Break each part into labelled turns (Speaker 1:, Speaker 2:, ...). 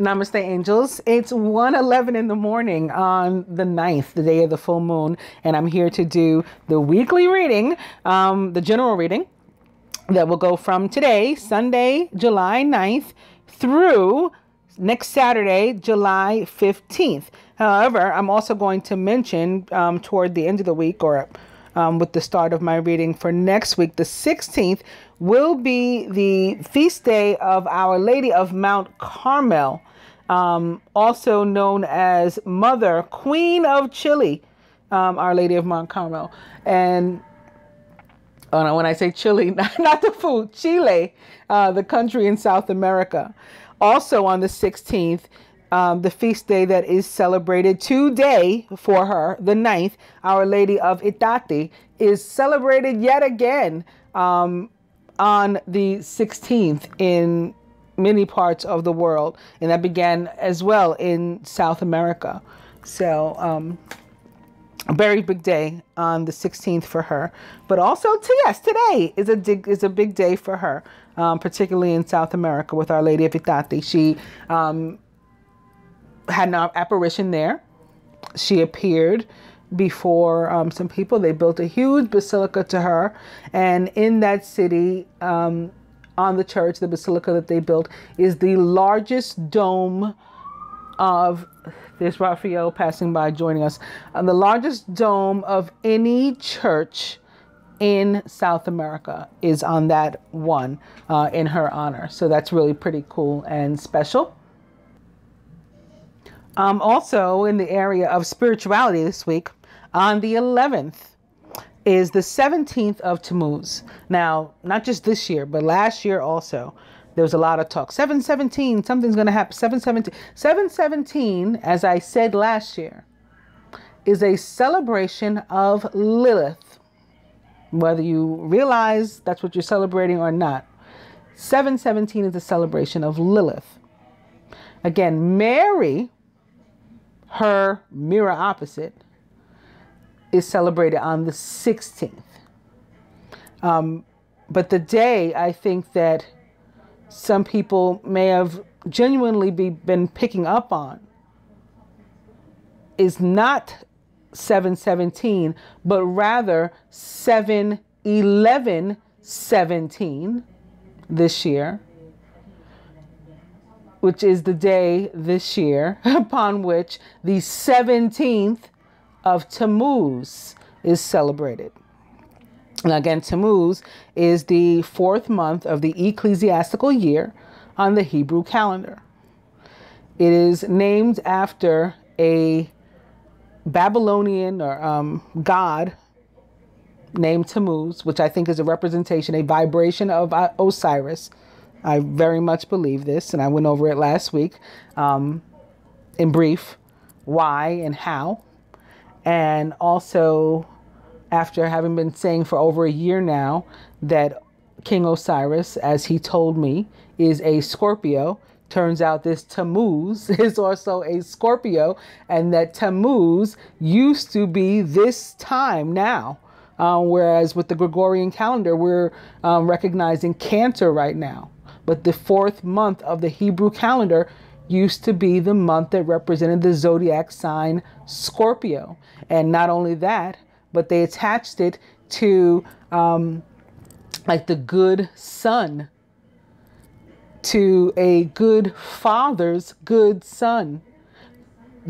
Speaker 1: Namaste, angels. It's 1:11 in the morning on the 9th, the day of the full moon, and I'm here to do the weekly reading, the general reading that will go from today, Sunday, July 9th, through next Saturday, July 15th. However, I'm also going to mention toward the end of the week, or with the start of my reading for next week, the 16th, will be the feast day of Our Lady of Mount Carmel, also known as Mother Queen of Chile, Our Lady of Mount Carmel. And when I say Chile, not the food, Chile, the country in South America. Also on the 16th, the feast day that is celebrated today for her, the 9th, Our Lady of Itate, is celebrated yet again on the 16th in many parts of the world. And that began as well in South America. So a very big day on the 16th for her. But also, yes, today is a big day for her, particularly in South America with Our Lady of Itate. She had an apparition there. She appeared before some people. They built a huge basilica to her, and in that city, on the church, the basilica that they built is the largest dome of, there's Raphael passing by joining us, the largest dome of any church in South America is on that one in her honor. So that's really pretty cool and special. Also in the area of spirituality this week, on the 11th is the 17th of Tammuz. Now, not just this year, but last year also, there was a lot of talk. 717, something's going to happen. 717. 717, as I said last year, is a celebration of Lilith. Whether you realize that's what you're celebrating or not, 717 is a celebration of Lilith. Again, Mary, her mirror opposite, is celebrated on the 16th. But the day I think that some people may have genuinely been picking up on is not 717, but rather 7/11/17 this year, which is the day this year upon which the 17th of Tammuz is celebrated. And again, Tammuz is the 4th month of the ecclesiastical year on the Hebrew calendar. It is named after a Babylonian or god named Tammuz, which I think is a representation, a vibration of Osiris. I very much believe this, and I went over it last week in brief, why and how. And also, after having been saying for over a year now that King Osiris, as he told me, is a Scorpio, turns out this Tammuz is also a Scorpio, and that Tammuz used to be this time now. Whereas with the Gregorian calendar, we're recognizing Cancer right now. But the 4th month of the Hebrew calendar used to be the month that represented the zodiac sign Scorpio. And not only that, but they attached it to like the good son, to a good father's good son.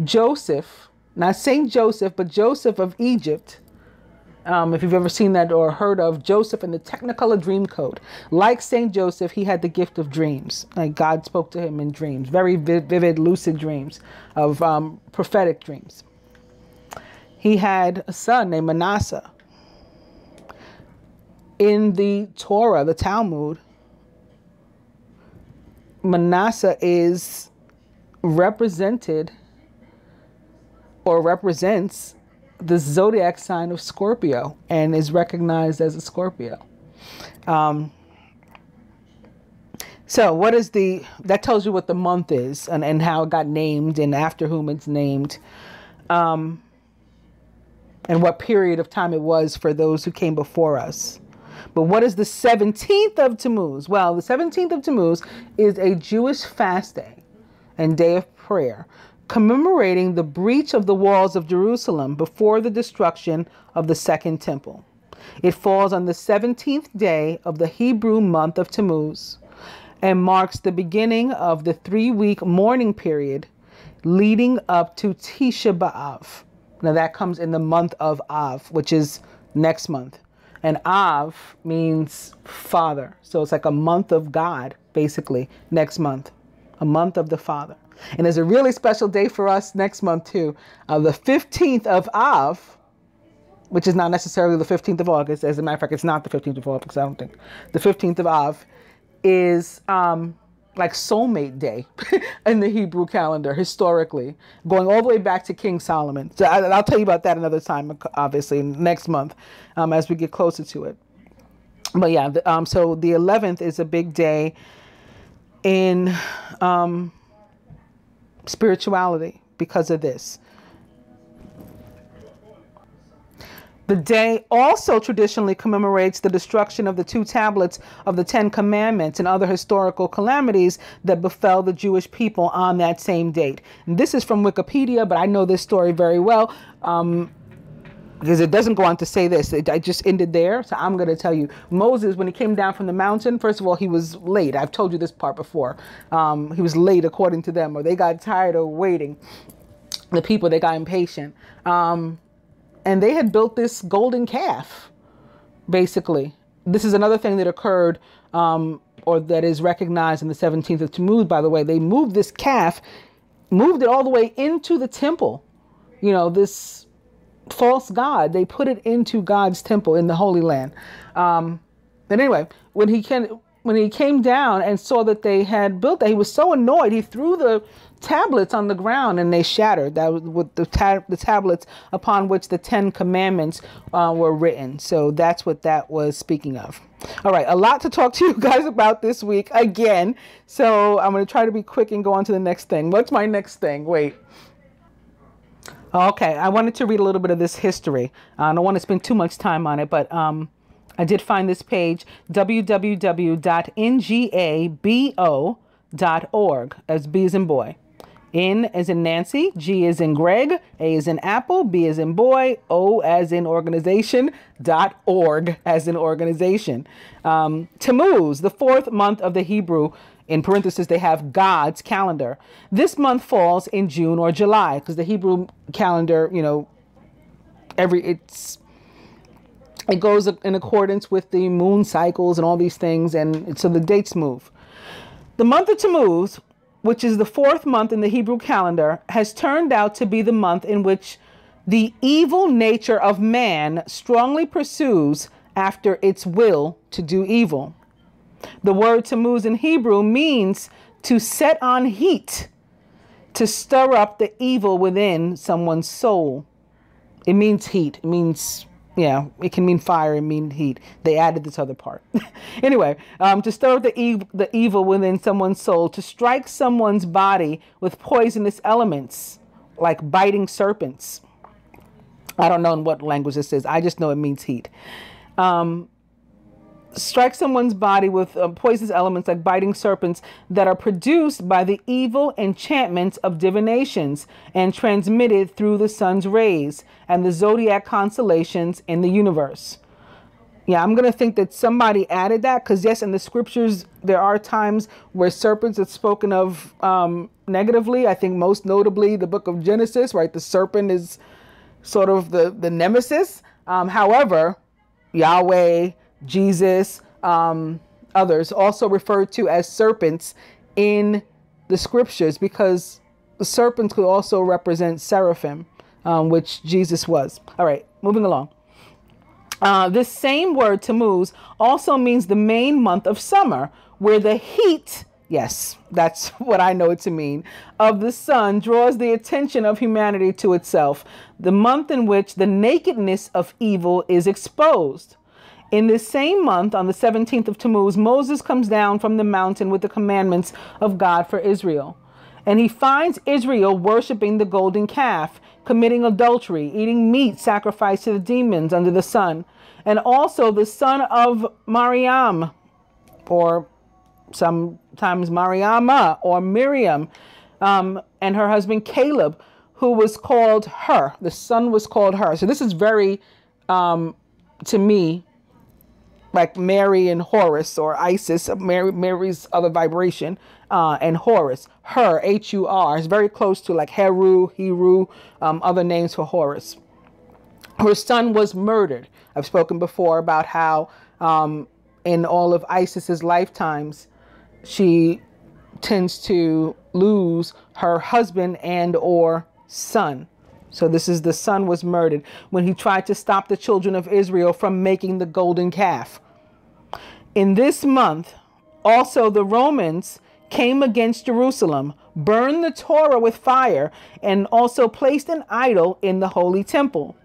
Speaker 1: Joseph, not Saint Joseph, but Joseph of Egypt. If you've ever seen that or heard of Joseph in the Technicolor Dream Code. Like Saint Joseph, he had the gift of dreams. Like God spoke to him in dreams, very vivid, lucid dreams of prophetic dreams. He had a son named Manasseh. In the Torah, the Talmud, Manasseh is represented or represents the zodiac sign of Scorpio and is recognized as a Scorpio. So what is that tells you what the month is and how it got named and after whom it's named. And what period of time it was for those who came before us. But what is the 17th of Tammuz? Well, the 17th of Tammuz is a Jewish fast day. and day of prayer, commemorating the breach of the walls of Jerusalem before the destruction of the Second Temple. It falls on the 17th day of the Hebrew month of Tammuz and marks the beginning of the 3-week mourning period leading up to Tisha B'Av. Now that comes in the month of Av, which is next month. And Av means father. So it's like a month of God, basically, next month. A month of the Father. And there's a really special day for us next month too. The 15th of Av, which is not necessarily the 15th of August. As a matter of fact, it's not the 15th of August, I don't think. The 15th of Av is like soulmate day in the Hebrew calendar, historically, going all the way back to King Solomon. So I'll tell you about that another time, obviously, next month, as we get closer to it. But yeah, so the 11th is a big day in spirituality because of this. The day also traditionally commemorates the destruction of the 2 tablets of the 10 Commandments and other historical calamities that befell the Jewish people on that same date. And this is from Wikipedia, but I know this story very well because it doesn't go on to say this. I just ended there, so I'm going to tell you. Moses, when he came down from the mountain, first of all, he was late. I've told you this part before. He was late according to them, or they got tired of waiting. The people, they got impatient. And they had built this golden calf, basically. This is another thing that occurred, or that is recognized in the 17th of Tammuz, by the way. They moved this calf, moved it all the way into the temple. You know, this false god, they put it into God's temple in the Holy Land. And anyway, when he came down and saw that they had built that, he was so annoyed, he threw the tablets on the ground and they shattered. That was with the tablets upon which the 10 Commandments were written. So that's what that was speaking of. All right, a lot to talk to you guys about this week again. So I'm going to try to be quick and go on to the next thing. What's my next thing? Wait. Okay, I wanted to read a little bit of this history. I don't want to spend too much time on it, but I did find this page, www.ngabo.org, as B as in boy. N as in Nancy, G as in Greg, A as in Apple, B as in boy, O as in organization, .org as in organization. Tammuz, the 4th month of the Hebrew, in parentheses, they have God's calendar. This month falls in June or July because the Hebrew calendar, you know, it goes in accordance with the moon cycles and all these things. And so the dates move. The month of Tammuz, which is the 4th month in the Hebrew calendar, has turned out to be the month in which the evil nature of man strongly pursues after its will to do evil. The word Tammuz in Hebrew means to set on heat, to stir up the evil within someone's soul. It means heat. It means, yeah, it can mean fire and mean heat. They added this other part. Anyway, to stir up the evil within someone's soul, to strike someone's body with poisonous elements, like biting serpents. I don't know in what language this is. I just know it means heat. Strike someone's body with poisonous elements like biting serpents that are produced by the evil enchantments of divinations and transmitted through the sun's rays and the zodiac constellations in the universe. Yeah, I'm going to think that somebody added that because, yes, in the scriptures, there are times where serpents are spoken of negatively. I think most notably the book of Genesis, right? The serpent is sort of the nemesis. However, Yahweh, Jesus, others also referred to as serpents in the scriptures because the serpents could also represent seraphim, which Jesus was. All right, moving along. This same word, Tammuz, also means the main month of summer, where the heat, yes, that's what I know it to mean, of the sun draws the attention of humanity to itself, the month in which the nakedness of evil is exposed. In this same month, on the 17th of Tammuz, Moses comes down from the mountain with the commandments of God for Israel. And he finds Israel worshiping the golden calf, committing adultery, eating meat sacrificed to the demons under the sun, and also the son of Mariam, or sometimes Mariama or Miriam, and her husband Caleb, who was called Her. The son was called Her. So this is very, to me, like Mary and Horus, or Isis, Mary's other vibration, and Horus. Her, H-U-R, is very close to like Heru, other names for Horus. Her son was murdered. I've spoken before about how in all of Isis's lifetimes, she tends to lose her husband and or son. So this is the son was murdered when he tried to stop the children of Israel from making the golden calf. In this month, also the Romans came against Jerusalem, burned the Torah with fire, and also placed an idol in the holy temple.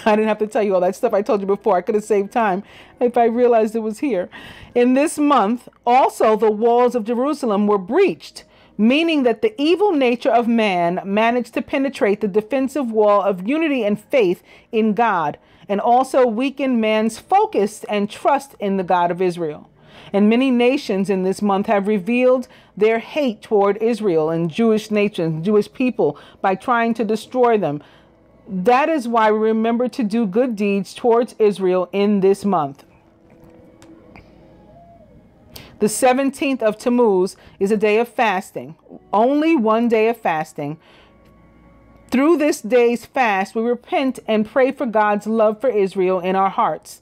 Speaker 1: I didn't have to tell you all that stuff I told you before. I could have saved time if I realized it was here. In this month, also the walls of Jerusalem were breached, meaning that the evil nature of man managed to penetrate the defensive wall of unity and faith in God, and also weaken man's focus and trust in the God of Israel. And many nations in this month have revealed their hate toward Israel and Jewish nations, Jewish people, by trying to destroy them. That is why we remember to do good deeds towards Israel in this month. The 17th of Tammuz is a day of fasting, only one day of fasting. Through this day's fast, we repent and pray for God's love for Israel in our hearts.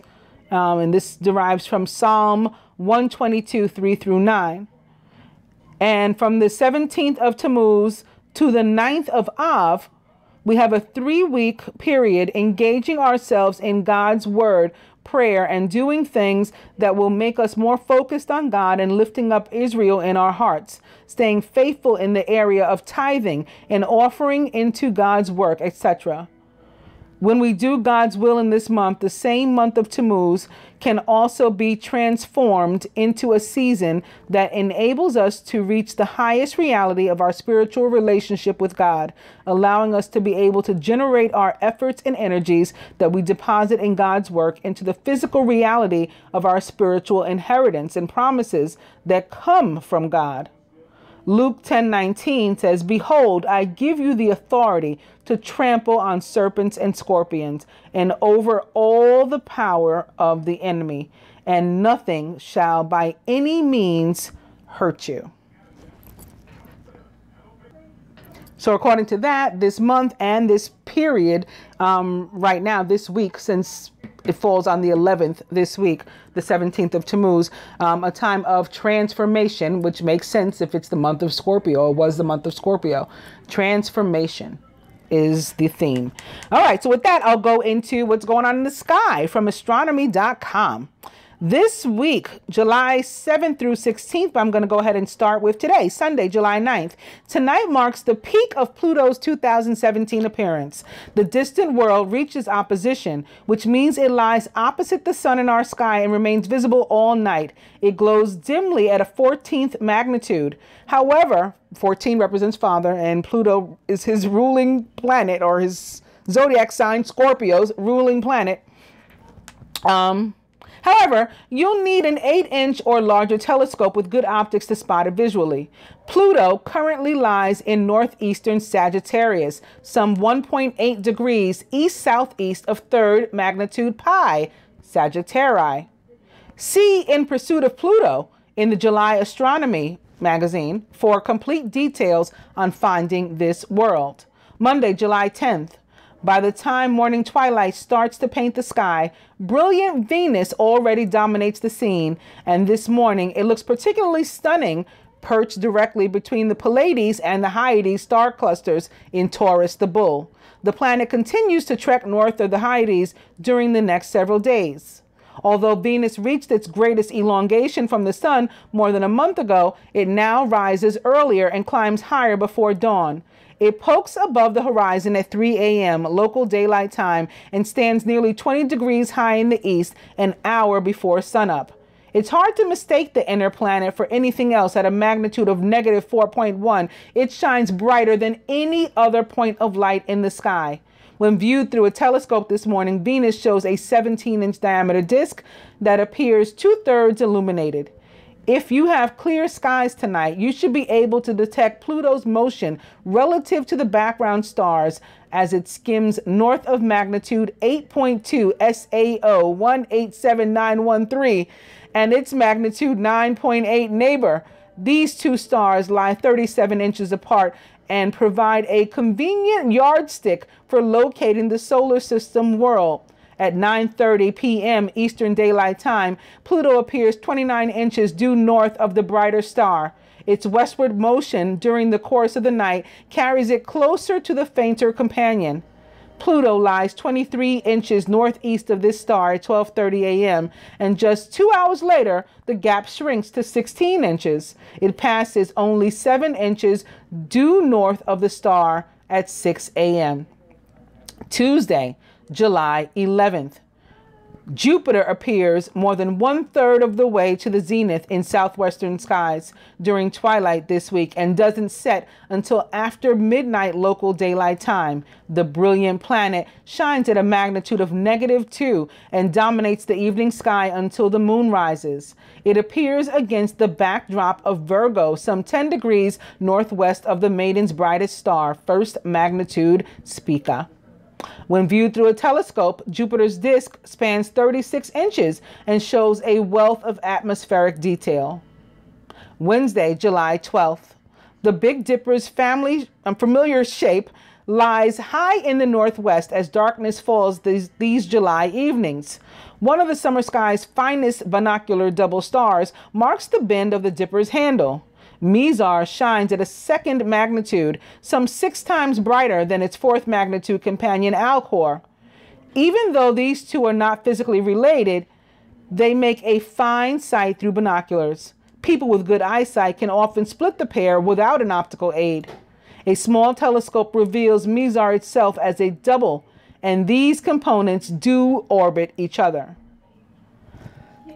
Speaker 1: And this derives from Psalm 122, 3 through 9. And from the 17th of Tammuz to the 9th of Av, we have a 3-week period engaging ourselves in God's word, prayer, and doing things that will make us more focused on God and lifting up Israel in our hearts, staying faithful in the area of tithing and offering into God's work, etc. When we do God's will in this month, the same month of Tammuz can also be transformed into a season that enables us to reach the highest reality of our spiritual relationship with God, allowing us to be able to generate our efforts and energies that we deposit in God's work into the physical reality of our spiritual inheritance and promises that come from God. Luke 10:19 says, "Behold, I give you the authority to trample on serpents and scorpions and over all the power of the enemy, and nothing shall by any means hurt you." So according to that, this month and this period right now, this week, since it falls on the 11th this week, the 17th of Tammuz, a time of transformation, which makes sense if it's the month of Scorpio, or was the month of Scorpio. Transformation is the theme. All right, so with that, I'll go into what's going on in the sky from astronomy.com. This week, July 7th through 16th, I'm going to go ahead and start with today, Sunday, July 9th. Tonight marks the peak of Pluto's 2017 appearance. The distant world reaches opposition, which means it lies opposite the sun in our sky and remains visible all night. It glows dimly at a 14th magnitude. However, 14 represents Father, and Pluto is his ruling planet, or his zodiac sign, Scorpio's ruling planet. However, you'll need an 8-inch or larger telescope with good optics to spot it visually. Pluto currently lies in northeastern Sagittarius, some 1.8 degrees east-southeast of 3rd magnitude Pi, Sagittarii. See In Pursuit of Pluto in the July Astronomy magazine for complete details on finding this world. Monday, July 10th. By the time morning twilight starts to paint the sky, brilliant Venus already dominates the scene, and this morning it looks particularly stunning, perched directly between the Pleiades and the Hyades star clusters in Taurus the Bull. The planet continues to trek north of the Hyades during the next several days. Although Venus reached its greatest elongation from the sun more than a month ago, it now rises earlier and climbs higher before dawn. It pokes above the horizon at 3 a.m. local daylight time and stands nearly 20 degrees high in the east an hour before sunup. It's hard to mistake the inner planet for anything else at a magnitude of negative 4.1. It shines brighter than any other point of light in the sky. When viewed through a telescope this morning, Venus shows a 17-inch diameter disk that appears 2/3 illuminated. If you have clear skies tonight, you should be able to detect Pluto's motion relative to the background stars as it skims north of magnitude 8.2 SAO 187913 and its magnitude 9.8 neighbor. These two stars lie 37 inches apart and provide a convenient yardstick for locating the solar system world. At 9:30 p.m. Eastern Daylight Time, Pluto appears 29 inches due north of the brighter star. Its westward motion during the course of the night carries it closer to the fainter companion. Pluto lies 23 inches northeast of this star at 12:30 a.m., and just 2 hours later, the gap shrinks to 16 inches. It passes only 7 inches due north of the star at 6 a.m. Tuesday, July 11th. Jupiter appears more than 1/3 of the way to the zenith in southwestern skies during twilight this week and doesn't set until after midnight local daylight time. The brilliant planet shines at a magnitude of -2 and dominates the evening sky until the moon rises. It appears against the backdrop of Virgo, some 10 degrees northwest of the Maiden's brightest star, first magnitude Spica. When viewed through a telescope, Jupiter's disk spans 36 inches and shows a wealth of atmospheric detail. Wednesday, July 12th. The Big Dipper's familiar shape lies high in the northwest as darkness falls these July evenings. One of the summer sky's finest binocular double stars marks the bend of the Dipper's handle. Mizar shines at a second magnitude, some 6 times brighter than its fourth magnitude companion Alcor. Even though these two are not physically related, they make a fine sight through binoculars. People with good eyesight can often split the pair without an optical aid. A small telescope reveals Mizar itself as a double, and these components do orbit each other.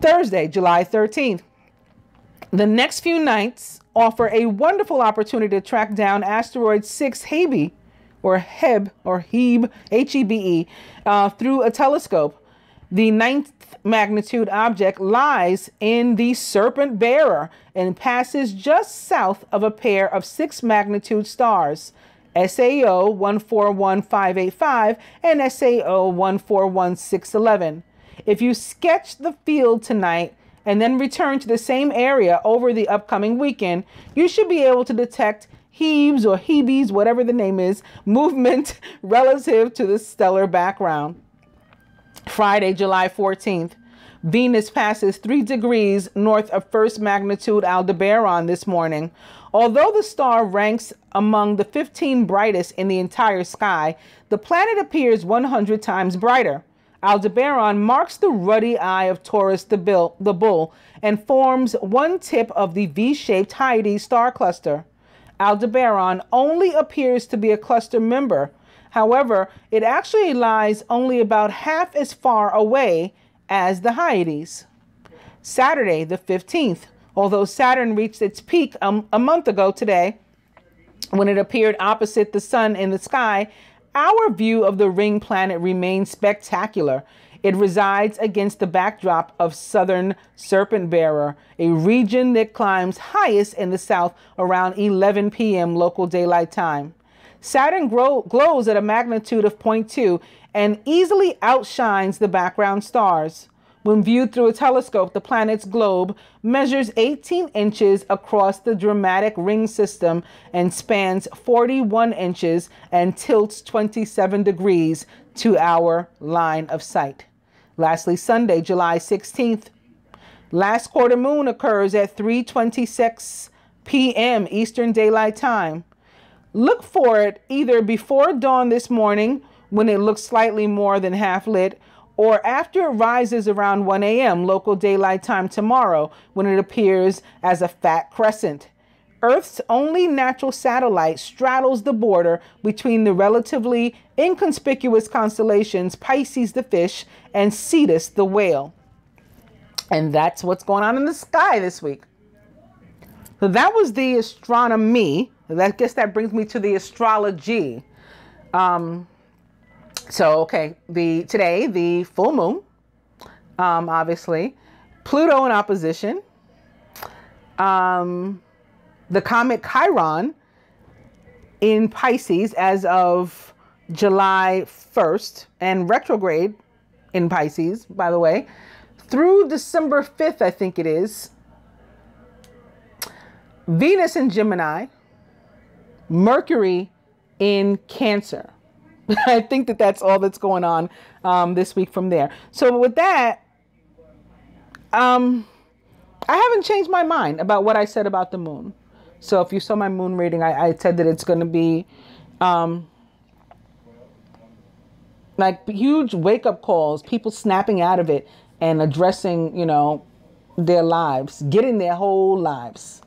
Speaker 1: Thursday, July 13th. The next few nights offer a wonderful opportunity to track down asteroid 6 Hebe, or Heb, or Hebe, Hebe, through a telescope. The 9th magnitude object lies in the Serpent Bearer and passes just south of a pair of 6 magnitude stars, SAO 141585 and SAO 141611. If you sketch the field tonight and then return to the same area over the upcoming weekend, you should be able to detect Hebes or Hebes, whatever the name is, movement relative to the stellar background. Friday, July 14th. Venus passes 3 degrees north of first magnitude Aldebaran this morning. Although the star ranks among the 15 brightest in the entire sky, the planet appears 100 times brighter. Aldebaran marks the ruddy eye of Taurus the bull and forms one tip of the V-shaped Hyades star cluster. Aldebaran only appears to be a cluster member. However, it actually lies only about half as far away as the Hyades. Saturday, the 15th. Although Saturn reached its peak a month ago today, when it appeared opposite the sun in the sky, our view of the ring planet remains spectacular. It resides against the backdrop of southern Serpent Bearer, a region that climbs highest in the south around 11 p.m. local daylight time. Saturn glows at a magnitude of 0.2 and easily outshines the background stars. When viewed through a telescope, the planet's globe measures 18 inches across the dramatic ring system and spans 41 inches and tilts 27 degrees to our line of sight. Lastly, Sunday, July 16th. Last quarter moon occurs at 3:26 p.m. Eastern Daylight Time. Look for it either before dawn this morning, when it looks slightly more than half lit, or after it rises around 1 a.m. local daylight time tomorrow, when it appears as a fat crescent. Earth's only natural satellite straddles the border between the relatively inconspicuous constellations Pisces the fish and Cetus the whale. And that's what's going on in the sky this week. So that was the astronomy. I guess that brings me to the astrology. Okay, today, the full moon, obviously, Pluto in opposition, the comet Chiron in Pisces as of July 1st, and retrograde in Pisces, by the way, through December 5th, I think it is. Venus in Gemini, Mercury in Cancer. I think that that's all that's going on this week from there. So with that, I haven't changed my mind about what I said about the moon. So if you saw my moon reading, I said that it's going to be like huge wake-up calls, people snapping out of it and addressing, you know, their lives, getting their whole lives.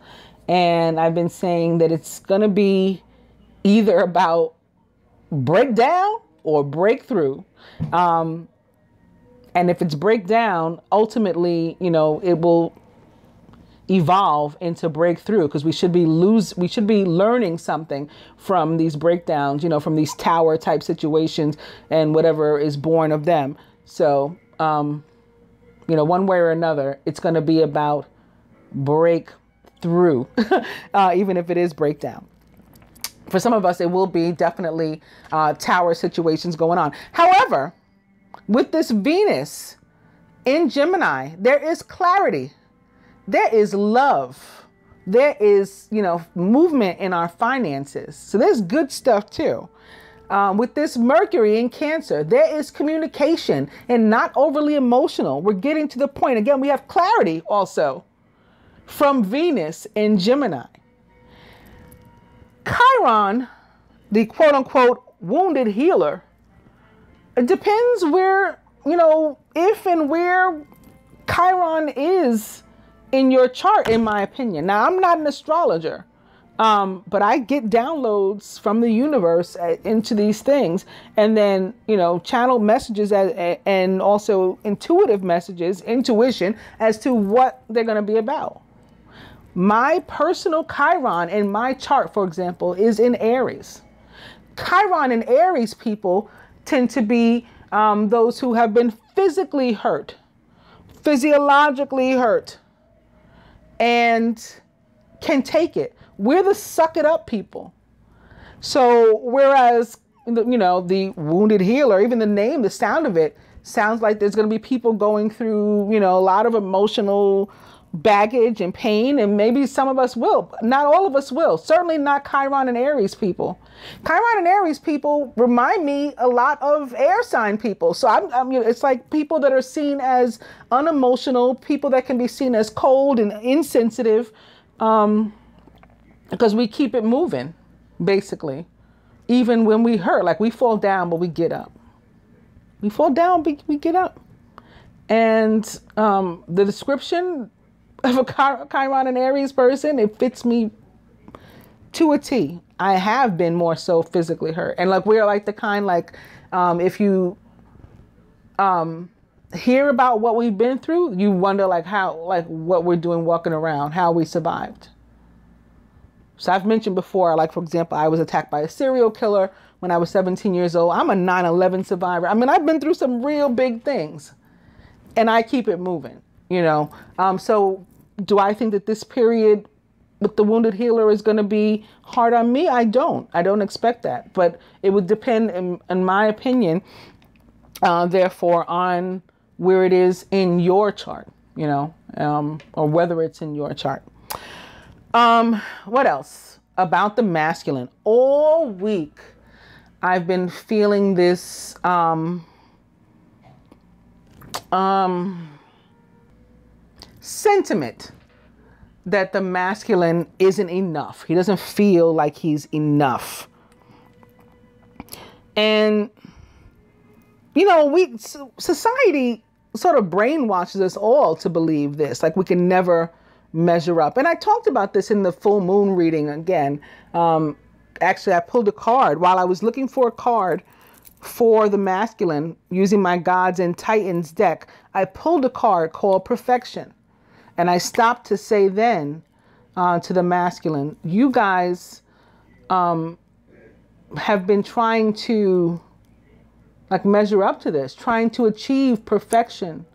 Speaker 1: And I've been saying that it's going to be either about breakdown or breakthrough. And if it's breakdown, ultimately, you know, it will evolve into breakthrough, because we should be learning something from these breakdowns, you know, from these tower type situations and whatever is born of them. So, you know, one way or another, it's going to be about breakthrough, even if it is breakdown. For some of us, it will be definitely tower situations going on. However, with this Venus in Gemini, there is clarity. There is love. There is, you know, movement in our finances. So there's good stuff too. With this Mercury in Cancer, there is communication and not overly emotional. We're getting to the point. Again, we have clarity also from Venus in Gemini. Chiron, the quote unquote wounded healer, it depends where, you know, if and where Chiron is in your chart, in my opinion. Now, I'm not an astrologer, but I get downloads from the universe into these things, and then, you know, channel messages and also intuitive messages, intuition as to what they're going to be about. My personal Chiron in my chart, for example, is in Aries. Chiron and Aries people tend to be those who have been physically hurt, physiologically hurt, and can take it. We're the suck it up people. So whereas, you know, the wounded healer, even the name, the sound of it sounds like there's going to be people going through, you know, a lot of emotional baggage and pain, and maybe some of us will. Not all of us will. Certainly not Chiron and Aries people. Chiron and Aries people remind me a lot of air sign people. So I'm you know, it's like people that are seen as unemotional, people that can be seen as cold and insensitive, because we keep it moving, basically. Even when we hurt, like we fall down, but we get up. We fall down, but we get up. And the description of a Chiron and Aries person, it fits me to a T. I have been more so physically hurt. And like, we're like the kind, like, if you hear about what we've been through, you wonder like how, like what we're doing walking around, how we survived. So I've mentioned before, like, for example, I was attacked by a serial killer when I was 17 years old. I'm a 9/11 survivor. I mean, I've been through some real big things, and I keep it moving, you know. So do I think that this period with the wounded healer is going to be hard on me? I don't expect that, but it would depend, in my opinion, therefore, on where it is in your chart, you know, or whether it's in your chart. What else about the masculine? All week, I've been feeling this, sentiment that the masculine isn't enough. He doesn't feel like he's enough. And, you know, society sort of brainwashes us all to believe this, like we can never measure up. And I talked about this in the full moon reading again. Actually, I pulled a card while I was looking for a card for the masculine using my Gods and Titans deck. I pulled a card called Perfection. And I stopped to say then to the masculine, you guys have been trying to like measure up to this, trying to achieve perfection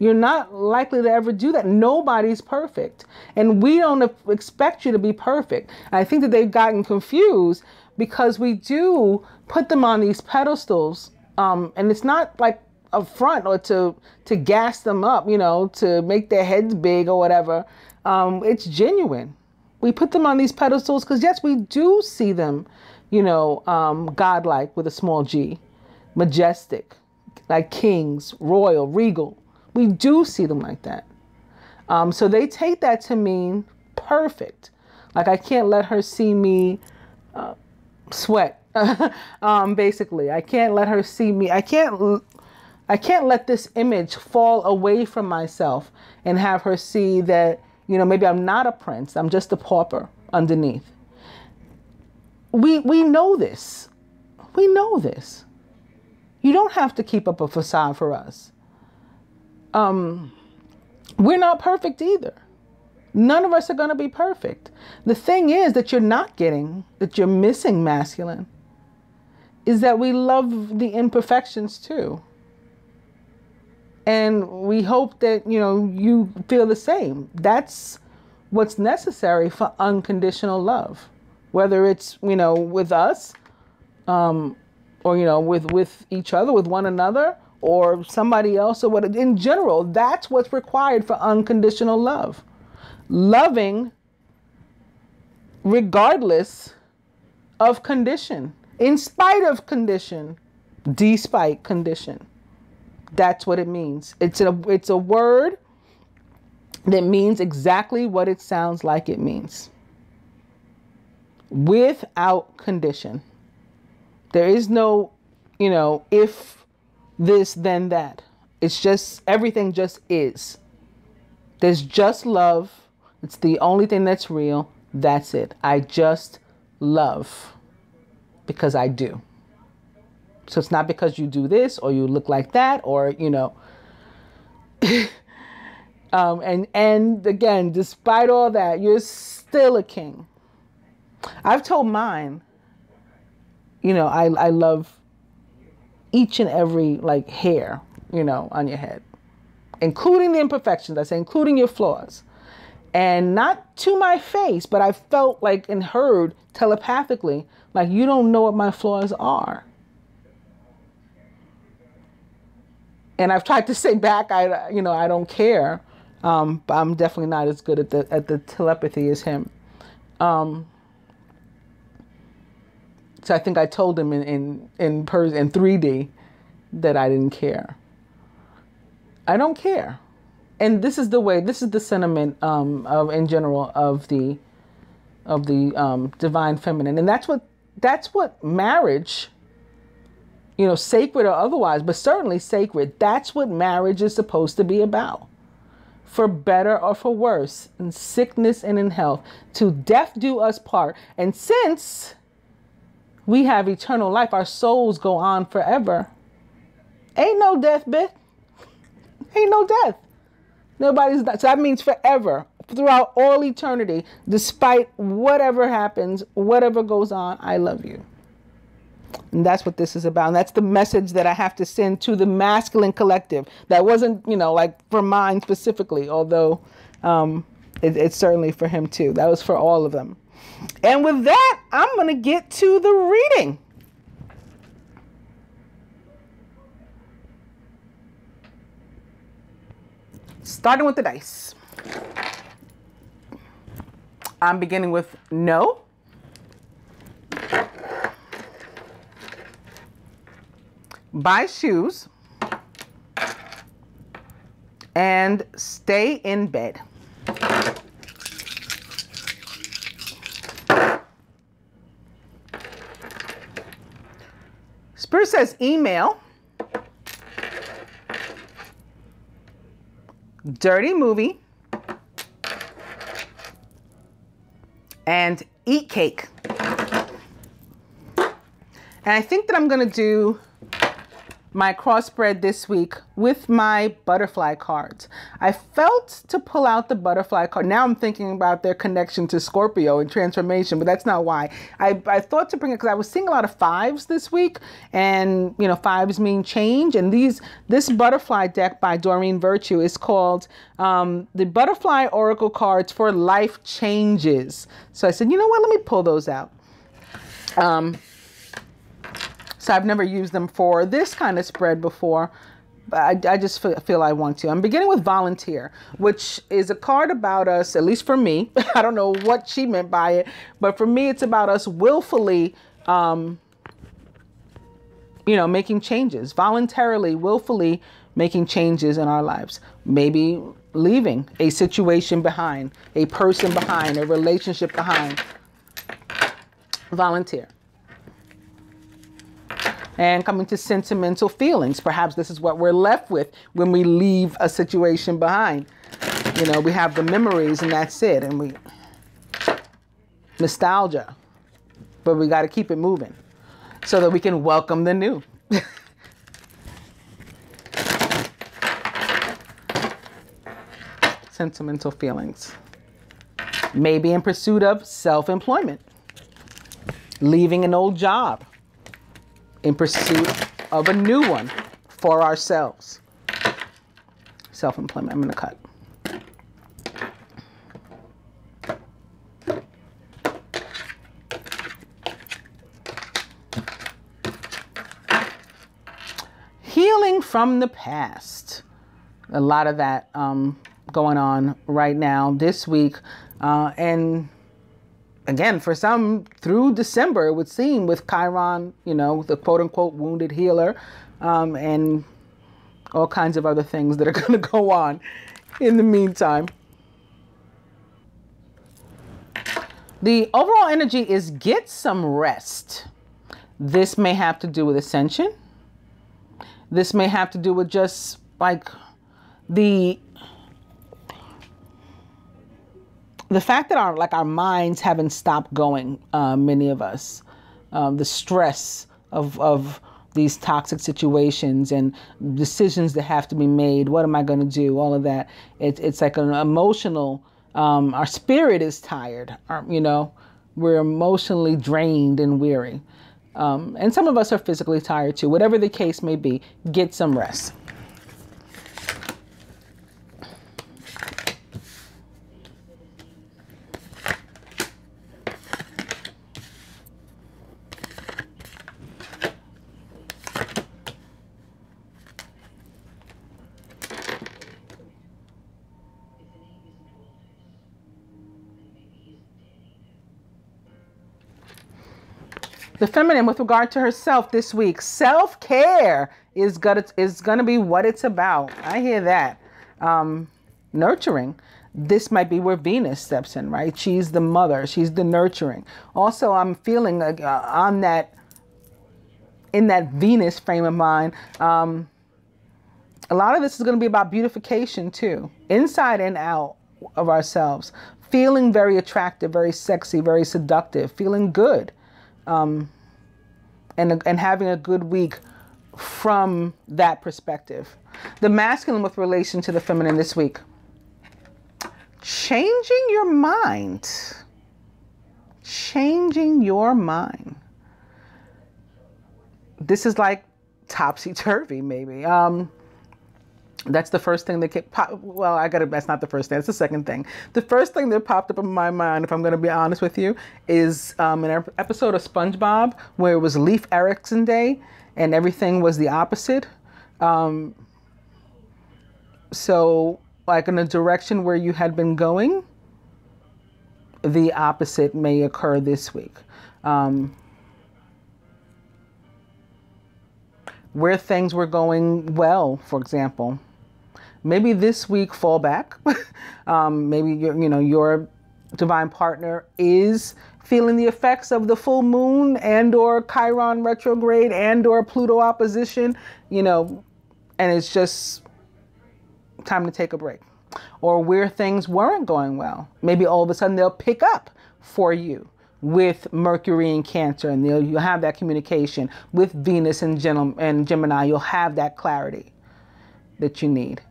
Speaker 1: You're not likely to ever do that. Nobody's perfect. And we don't expect you to be perfect. And I think that they've gotten confused because we do put them on these pedestals. And it's not like a front or to gas them up, you know, to make their heads big or whatever. It's genuine. We put them on these pedestals because, yes, we do see them, you know, godlike with a small g, majestic, like kings, royal, regal. We do see them like that. So they take that to mean perfect. Like, I can't let her see me sweat, basically. I can't let her see me. I can't let this image fall away from myself and have her see that, you know, maybe I'm not a prince. I'm just a pauper underneath. We know this. We know this. You don't have to keep up a facade for us. We're not perfect either. None of us are going to be perfect. The thing is that you're not getting, that you're missing masculine, is that we love the imperfections too. And we hope that, you know, you feel the same. That's what's necessary for unconditional love. Whether it's, you know, with us, or, you know, with each other, with one another, or somebody else, or what. In general, that's what's required for unconditional love. Loving regardless of condition, in spite of condition, despite condition. That's what it means. It's a word that means exactly what it sounds like it means. Without condition. There is no, you know, if this, then that. It's just, everything just is. There's just love. It's the only thing that's real. That's it. I just love because I do. So it's not because you do this or you look like that or, you know. And again, despite all that, you're still a king. I've told mine, you know, I love each and every like hair, you know, on your head, including the imperfections. I say, including your flaws, and not to my face, but I felt like and heard telepathically, like, you don't know what my flaws are. And I've tried to say back, I don't care, but I'm definitely not as good at the telepathy as him. So I think I told him in 3D that I didn't care. I don't care. And this is the sentiment in general of the divine feminine. And that's what marriage, you know, sacred or otherwise, but certainly sacred, that's what marriage is supposed to be about. For better or for worse, in sickness and in health, to death do us part. And since we have eternal life, our souls go on forever. Ain't no death, bitch. Ain't no death. Nobody's not. So that means forever, throughout all eternity, despite whatever happens, whatever goes on, I love you. And that's what this is about. And that's the message that I have to send to the masculine collective. That wasn't, you know, like for mine specifically, although it's certainly for him too. That was for all of them. And with that, I'm going to get to the reading. Starting with the dice. I'm beginning with no. Buy shoes. And stay in bed. Spirit says email. Dirty movie. And eat cake. And I think that I'm going to do my cross spread this week with my butterfly cards. I felt to pull out the butterfly card. Now I'm thinking about their connection to Scorpio and transformation, but that's not why. I thought to bring it because I was seeing a lot of fives this week, and you know, fives mean change. And this butterfly deck by Doreen Virtue is called the Butterfly Oracle Cards for Life Changes. So I said, you know what, let me pull those out. So I've never used them for this kind of spread before, but I just feel I want to. I'm beginning with volunteer, which is a card about us, at least for me. I don't know what she meant by it, but for me, it's about us willfully, you know, making changes, voluntarily, willfully making changes in our lives. Maybe leaving a situation behind, a person behind, a relationship behind. Volunteer. And coming to sentimental feelings. Perhaps this is what we're left with when we leave a situation behind. You know, we have the memories and that's it. And we nostalgia. But we got to keep it moving so that we can welcome the new. Sentimental feelings. Maybe in pursuit of self-employment. Leaving an old job. In pursuit of a new one for ourselves. Self-employment. I'm going to cut. Healing from the past. A lot of that going on right now this week. And again, for some, through December, it would seem, with Chiron, you know, the quote-unquote wounded healer, and all kinds of other things that are going to go on in the meantime. The overall energy is get some rest. This may have to do with ascension. This may have to do with just like the fact that our minds haven't stopped going, many of us, the stress of these toxic situations and decisions that have to be made. What am I going to do? All of that. It's like an emotional, our spirit is tired. You know, we're emotionally drained and weary. And some of us are physically tired too. Whatever the case may be, get some rest. The feminine, with regard to herself this week, self-care is gonna be what it's about. I hear that. Nurturing. This might be where Venus steps in, right? She's the mother. She's the nurturing. Also, I'm feeling like in that Venus frame of mind, a lot of this is going to be about beautification too, inside and out of ourselves. Feeling very attractive, very sexy, very seductive, feeling good. And having a good week from that perspective. The masculine with relation to the feminine this week. Changing your mind. Changing your mind. This is like topsy-turvy, maybe. That's the first thing that that's not the first thing. That's the second thing. The first thing that popped up in my mind, if I'm going to be honest with you, is an episode of SpongeBob where it was Leif Erikson Day and everything was the opposite. So like in a direction where you had been going, the opposite may occur this week. Where things were going well, for example. Maybe this week fall back. Maybe your divine partner is feeling the effects of the full moon and or Chiron retrograde and or Pluto opposition, and it's just time to take a break. Or where things weren't going well. Maybe all of a sudden they'll pick up for you. with Mercury and Cancer, and you'll have that communication with Venus and Gemini. You'll have that clarity that you need.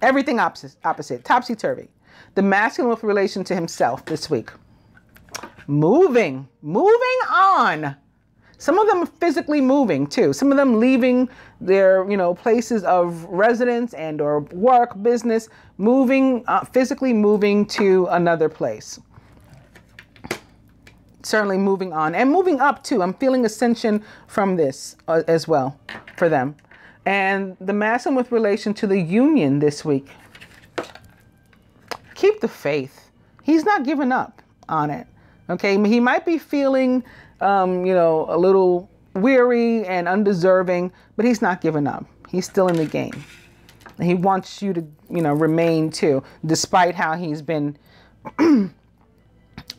Speaker 1: Everything opposite, topsy-turvy. The masculine with relation to himself this week. Moving on. Some of them are physically moving too. Some of them leaving their, places of residence and or work, business, physically moving to another place. Certainly moving on and moving up too. I'm feeling ascension from this as well for them. And the masculine with relation to the union this week. Keep the faith. He's not giving up on it. Okay. He might be feeling, a little weary and undeserving, but he's not giving up. He's still in the game. And he wants you to, remain too, despite how he's been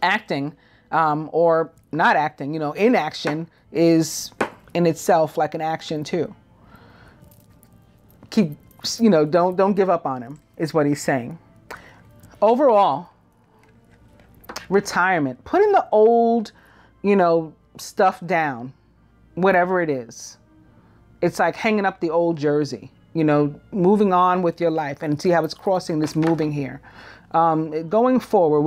Speaker 1: acting. Or not acting, inaction is in itself like an action too. Keep, don't give up on him is what he's saying. Overall, retirement, putting the old, stuff down, whatever it is. It's like hanging up the old jersey, moving on with your life, and see how it's crossing this moving here. Going forward,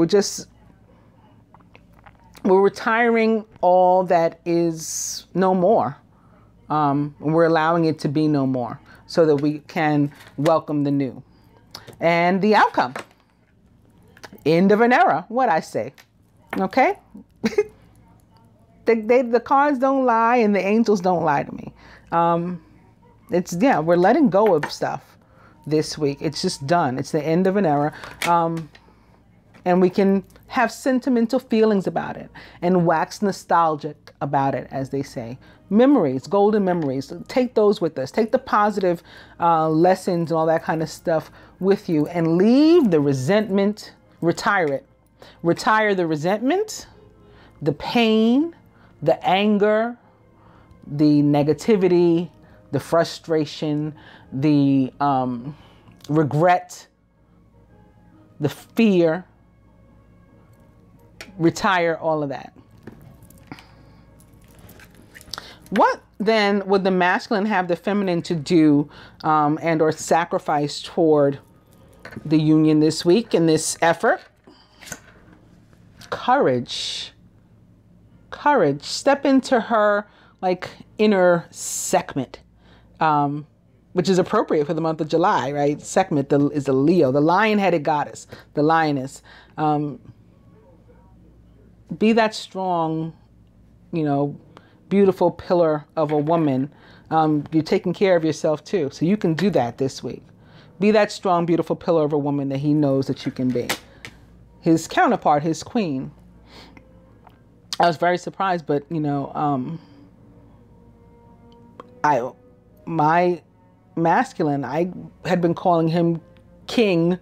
Speaker 1: we're retiring all that is no more. We're allowing it to be no more so that we can welcome the new. And the outcome, end of an era, what I say. Okay? The cards don't lie and the angels don't lie to me. We're letting go of stuff this week. It's just done. It's the end of an era. And we can have sentimental feelings about it and wax nostalgic about it, as they say. Memories, golden memories. Take those with us. Take the positive lessons and all that kind of stuff with you and leave the resentment, retire it. Retire the resentment, the pain, the anger, the negativity, the frustration, the regret, the fear. Retire all of that. What then would the masculine have the feminine to do and or sacrifice toward the union this week in this effort? Courage. Courage. Step into her inner Sekhmet, which is appropriate for the month of July, right? Sekhmet is a Leo, the lion-headed goddess, the lioness. Be that strong, beautiful pillar of a woman. You're taking care of yourself too. So you can do that this week. Be that strong, beautiful pillar of a woman that he knows that you can be. His counterpart, his queen. I was very surprised, but my masculine, I had been calling him king.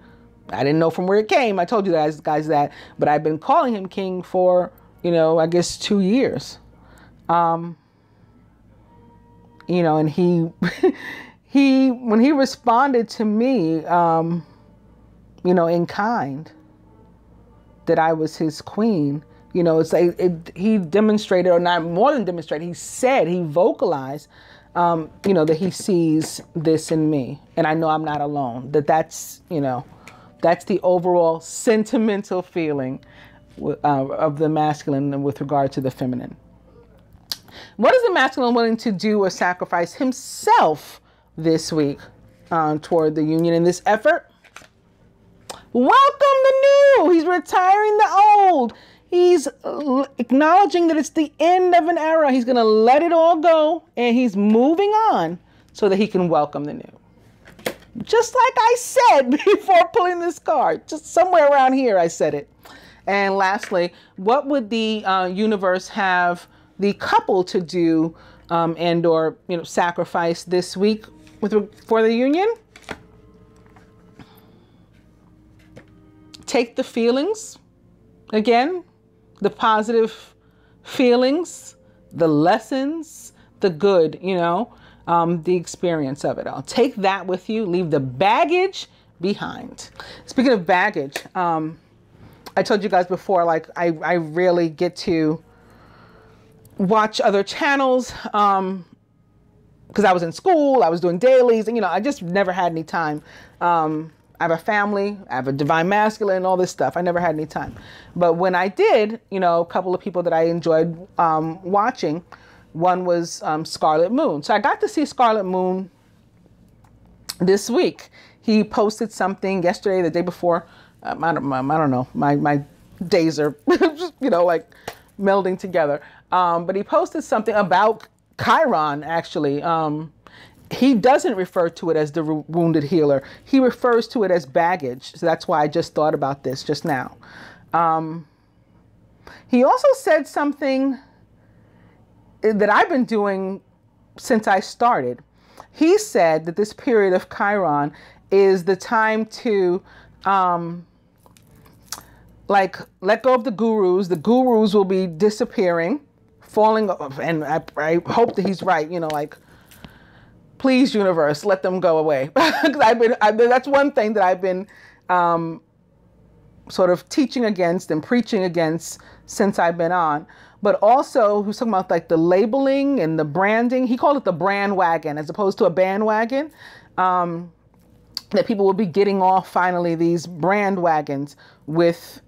Speaker 1: I didn't know from where it came. I told you guys that, but I've been calling him king for, I guess 2 years. And he, when he responded to me, in kind, that I was his queen, it's like he demonstrated, or not more than demonstrated, he vocalized, that he sees this in me. And I know I'm not alone, that's the overall sentimental feeling of the masculine with regard to the feminine. What is the masculine willing to do or sacrifice himself this week toward the union in this effort? Welcome the new. He's retiring the old. He's acknowledging that it's the end of an era. He's going to let it all go and he's moving on so that he can welcome the new. Just like I said before pulling this card, just somewhere around here I said it. And lastly, what would the universe have the couple to do and or sacrifice this week for the union? Take the feelings, again, the positive feelings, the lessons, the good, the experience of it all. Take that with you. Leave the baggage behind. Speaking of baggage, I told you guys before, like I rarely get to watch other channels because I was in school, I was doing dailies, and you know, I just never had any time. I have a family, I have a divine masculine, all this stuff. I never had any time. But when I did, you know, a couple of people that I enjoyed watching, one was Scarlet Moon. So I got to see Scarlet Moon this week. He posted something yesterday, the day before. I don't know. My days are, just, you know, like melding together. But he posted something about Chiron, actually. He doesn't refer to it as the wounded healer. He refers to it as baggage. So that's why I just thought about this just now. He also said something that I've been doing since I started. He said that this period of Chiron is the time to like let go of the gurus. The gurus will be disappearing, falling off, and I hope that he's right, you know, like, please, universe, let them go away. Because I've been, that's one thing that I've been sort of teaching against and preaching against since I've been on. But also, he was talking about like the labeling and the branding. He called it the brand wagon as opposed to a bandwagon. That people will be getting off finally these brand wagons with,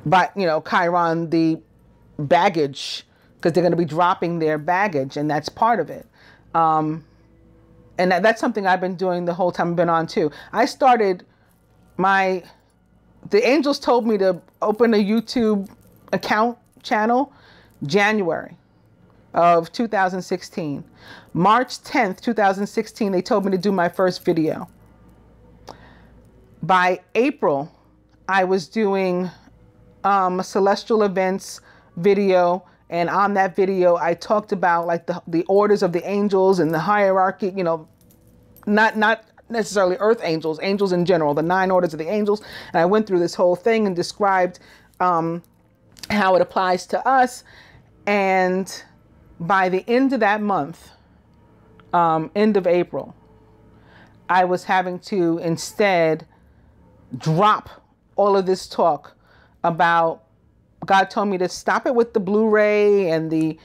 Speaker 1: you know, Chiron, the baggage, because they're going to be dropping their baggage, and that's part of it. And that's something I've been doing the whole time I've been on too. I started the angels told me to open a YouTube account channel January of 2016. March 10th, 2016, they told me to do my first video. By April, I was doing a celestial events video. And on that video, I talked about like the orders of the angels and the hierarchy, you know, not necessarily earth angels, angels in general, the 9 orders of the angels. And I went through this whole thing and described how it applies to us. And by the end of that month, end of April, I was having to instead drop all of this talk about, God told me to stop it with the Blu-ray and the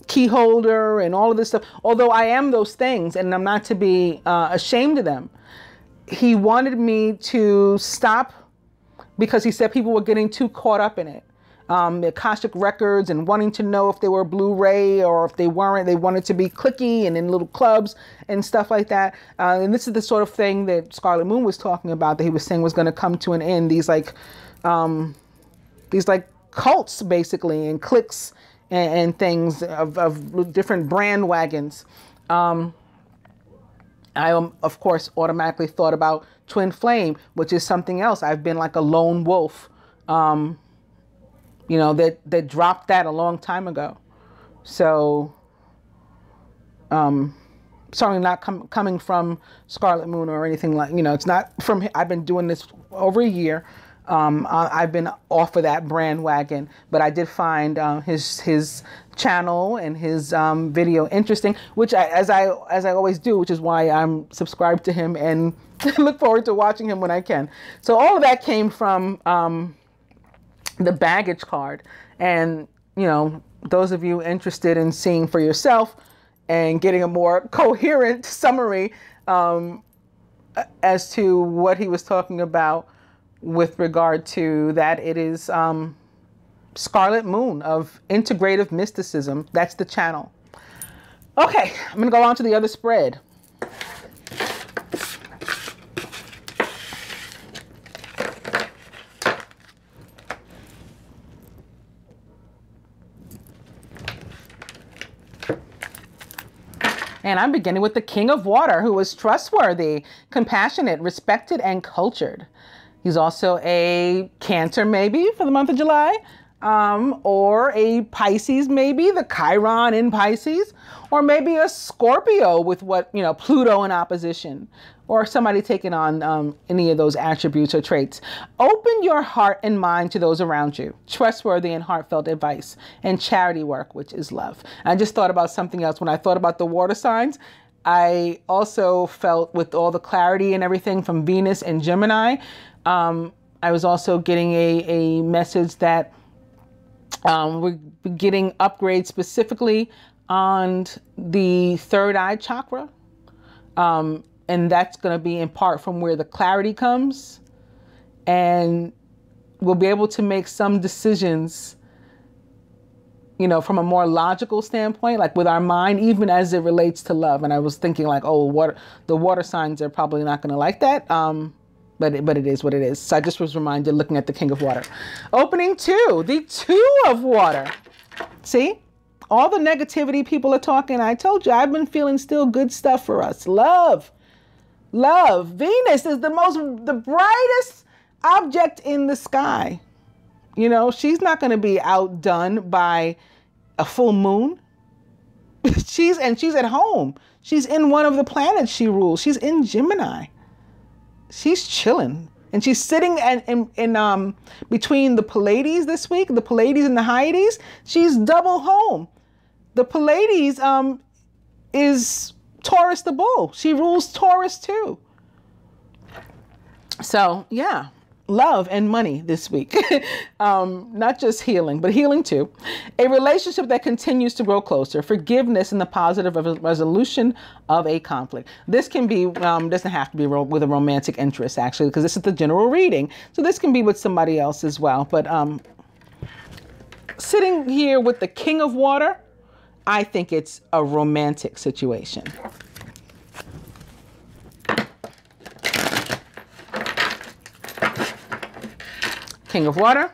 Speaker 1: key holder and all of this stuff. Although I am those things and I'm not to be ashamed of them. He wanted me to stop because he said people were getting too caught up in it. The Akashic records and wanting to know if they were Blu-ray or if they weren't. They wanted to be clicky and in little clubs and stuff like that. And this is the sort of thing that Scarlet Moon was talking about, that he was saying was going to come to an end. These like cults basically, and cliques and things of different brand wagons. I of course automatically thought about twin flame, which is something else. I've been like a lone wolf, you know, that dropped that a long time ago. So certainly not coming from Scarlet Moon or anything like, you know, it's not from, I've been doing this over a year. I've been off of that brand wagon, but I did find his channel and his video interesting, which as I always do, which is why I'm subscribed to him and look forward to watching him when I can. So all of that came from the baggage card. And, you know, those of you interested in seeing for yourself and getting a more coherent summary as to what he was talking about with regard to that, it is Scarlet Moon of Integrative Mysticism. That's the channel. Okay, I'm going to go on to the other spread. And I'm beginning with the King of Water, who is trustworthy, compassionate, respected, and cultured. He's also a Cancer, maybe, for the month of July, or a Pisces, maybe, the Chiron in Pisces, or maybe a Scorpio with what, you know, Pluto in opposition, or somebody taking on any of those attributes or traits. Open your heart and mind to those around you. Trustworthy and heartfelt advice, and charity work, which is love. I just thought about something else when I thought about the water signs. I also felt, with all the clarity and everything from Venus and Gemini, I was also getting a message that we're getting upgrades specifically on the third eye chakra. And that's going to be in part from where the clarity comes. And we'll be able to make some decisions, from a more logical standpoint, like with our mind, even as it relates to love. And I was thinking like, oh, the water signs are probably not going to like that. But it is what it is. So I just was reminded looking at the King of Water. Opening 2, the 2 of Water. See? All the negativity people are talking. I told you, I've been feeling still good stuff for us. Love. Love. Venus is the brightest object in the sky. She's not going to be outdone by a full moon. She's at home. She's in one of the planets she rules. She's in Gemini. She's chilling, and she's sitting in between the Pleiades this week, the Pleiades and the Hyades. She's double home. The Pleiades is Taurus the bull. She rules Taurus too. So yeah, love and money this week. Not just healing, but healing too. A relationship that continues to grow closer. Forgiveness and the positive resolution of a conflict. This can be, doesn't have to be with a romantic interest actually, because this is the general reading. So this can be with somebody else as well. But sitting here with the King of Water, I think it's a romantic situation. King of Water,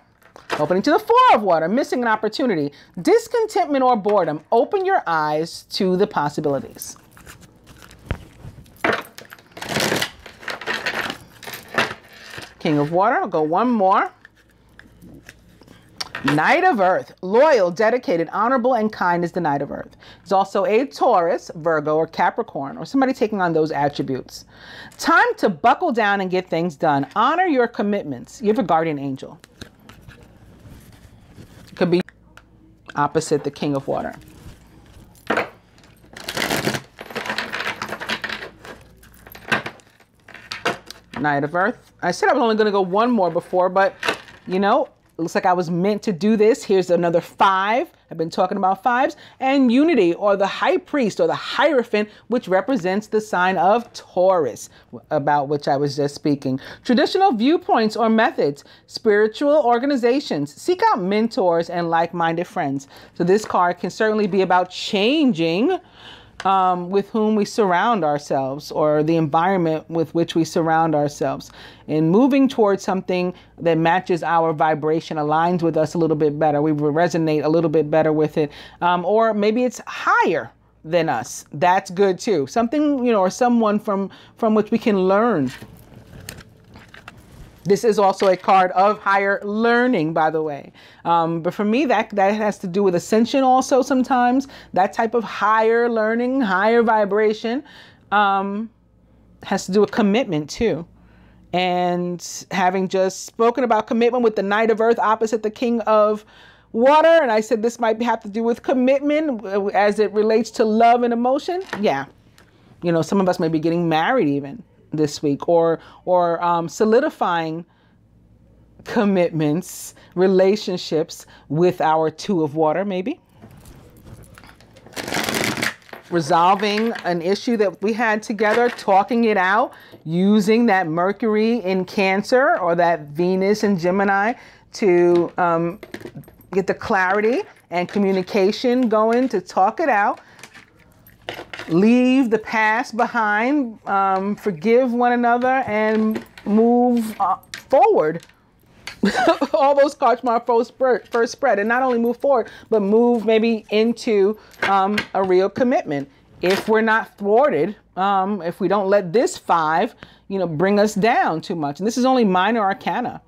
Speaker 1: opening to the 4 of Water, missing an opportunity, discontentment or boredom. Open your eyes to the possibilities. King of Water, I'll go one more. Knight of Earth, loyal, dedicated, honorable, and kind is the Knight of Earth. It's also a Taurus, Virgo, or Capricorn, or somebody taking on those attributes. Time to buckle down and get things done. Honor your commitments. You have a guardian angel. Could be opposite the King of Water. Knight of Earth. I said I was only going to go one more before, but it looks like I was meant to do this. Here's another 5. I've been talking about 5s. And unity, or the high priest, or the Hierophant, which represents the sign of Taurus, about which I was just speaking. Traditional viewpoints or methods, spiritual organizations. Seek out mentors and like-minded friends. So this card can certainly be about changing with whom we surround ourselves, or the environment with which we surround ourselves, and moving towards something that matches our vibration, aligns with us a little bit better. We will resonate a little bit better with it. Or maybe it's higher than us. That's good too. Something, or someone from which we can learn. This is also a card of higher learning, by the way. But for me, that has to do with ascension also sometimes. That type of higher learning, higher vibration has to do with commitment too. And having just spoken about commitment with the Knight of Earth opposite the King of Water, and I said this might have to do with commitment as it relates to love and emotion. Yeah. Some of us may be getting married even this week, or solidifying commitments, relationships with our 2 of Water, maybe. Resolving an issue that we had together, talking it out, using that Mercury in Cancer or that Venus in Gemini to get the clarity and communication going, to talk it out. Leave the past behind, forgive one another, and move forward. All those cards from our first spread. And not only move forward, but move maybe into a real commitment. If we're not thwarted, if we don't let this 5, bring us down too much. And this is only minor arcana.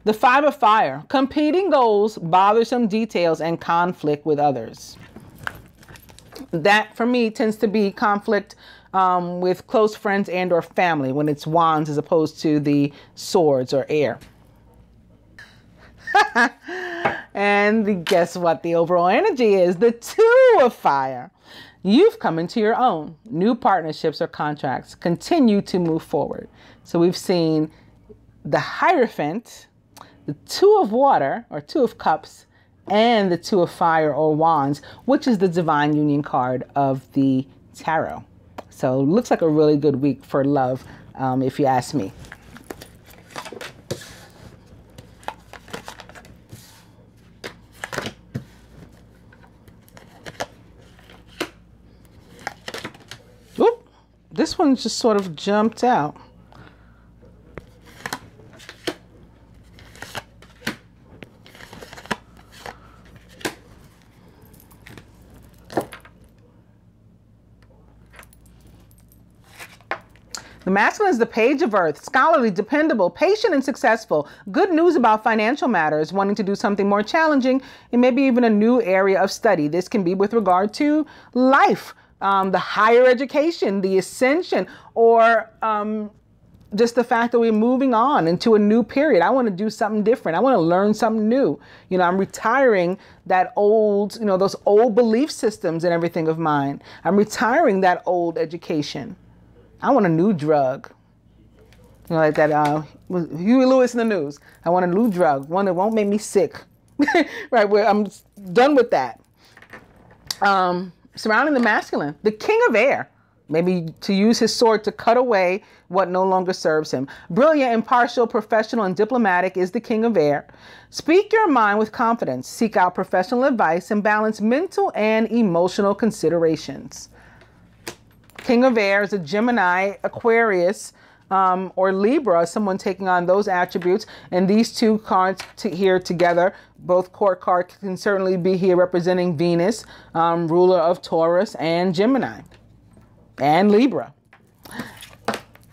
Speaker 1: The 5 of Fire, competing goals, bothersome details, and conflict with others. That, for me, tends to be conflict with close friends and or family when it's wands as opposed to the swords or air. And guess what the overall energy is? The 2 of Fire. You've come into your own. New partnerships or contracts continue to move forward. So we've seen the Hierophant, the Two of Water or Two of Cups, and the Two of Fire or Wands, which is the Divine Union card of the tarot. So it looks like a really good week for love, if you ask me. Whoop, this one just sort of jumped out. The masculine is the Page of Earth, scholarly, dependable, patient, and successful. Good news about financial matters, wanting to do something more challenging, and maybe even a new area of study. This can be with regard to life, the higher education, the ascension, or just the fact that we're moving on into a new period. I want to do something different. I want to learn something new. You know, I'm retiring that old, those old belief systems and everything of mine. I'm retiring that old education. I want a new drug. Like that Huey Lewis in the news. I want a new drug, one that won't make me sick. Right, where I'm done with that. Surrounding the masculine, the King of Air. Maybe to use his sword to cut away what no longer serves him. Brilliant, impartial, professional, and diplomatic is the King of Air. Speak your mind with confidence. Seek out professional advice and balance mental and emotional considerations. King of Air is a Gemini, Aquarius, or Libra, someone taking on those attributes. And these two cards here together, both court cards can certainly be here representing Venus, ruler of Taurus, and Gemini, and Libra.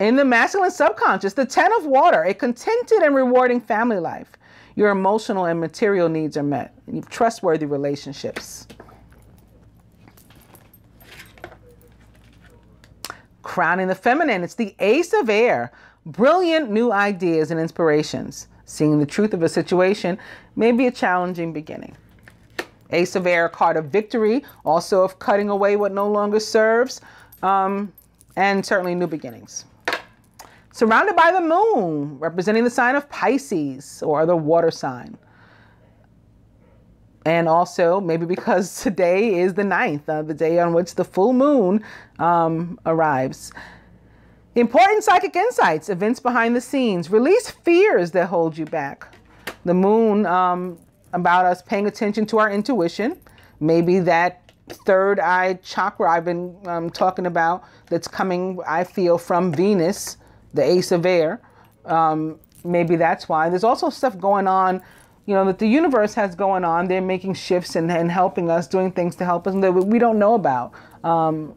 Speaker 1: In the masculine subconscious, the Ten of Water, a contented and rewarding family life. Your emotional and material needs are met. And you have trustworthy relationships. Crowning the feminine, it's the Ace of Air. Brilliant new ideas and inspirations. Seeing the truth of a situation may be a challenging beginning. Ace of Air, card of victory, also of cutting away what no longer serves, and certainly new beginnings. Surrounded by the moon, representing the sign of Pisces or the water sign. And also, maybe because today is the 9th, the day on which the full moon arrives. Important psychic insights, events behind the scenes. Release fears that hold you back. The moon, about us paying attention to our intuition. Maybe that third eye chakra I've been talking about that's coming, I feel, from Venus, the Ace of Air. Maybe that's why. There's also stuff going on, that the universe has going on. They're making shifts and helping us, doing things to help us that we don't know about. And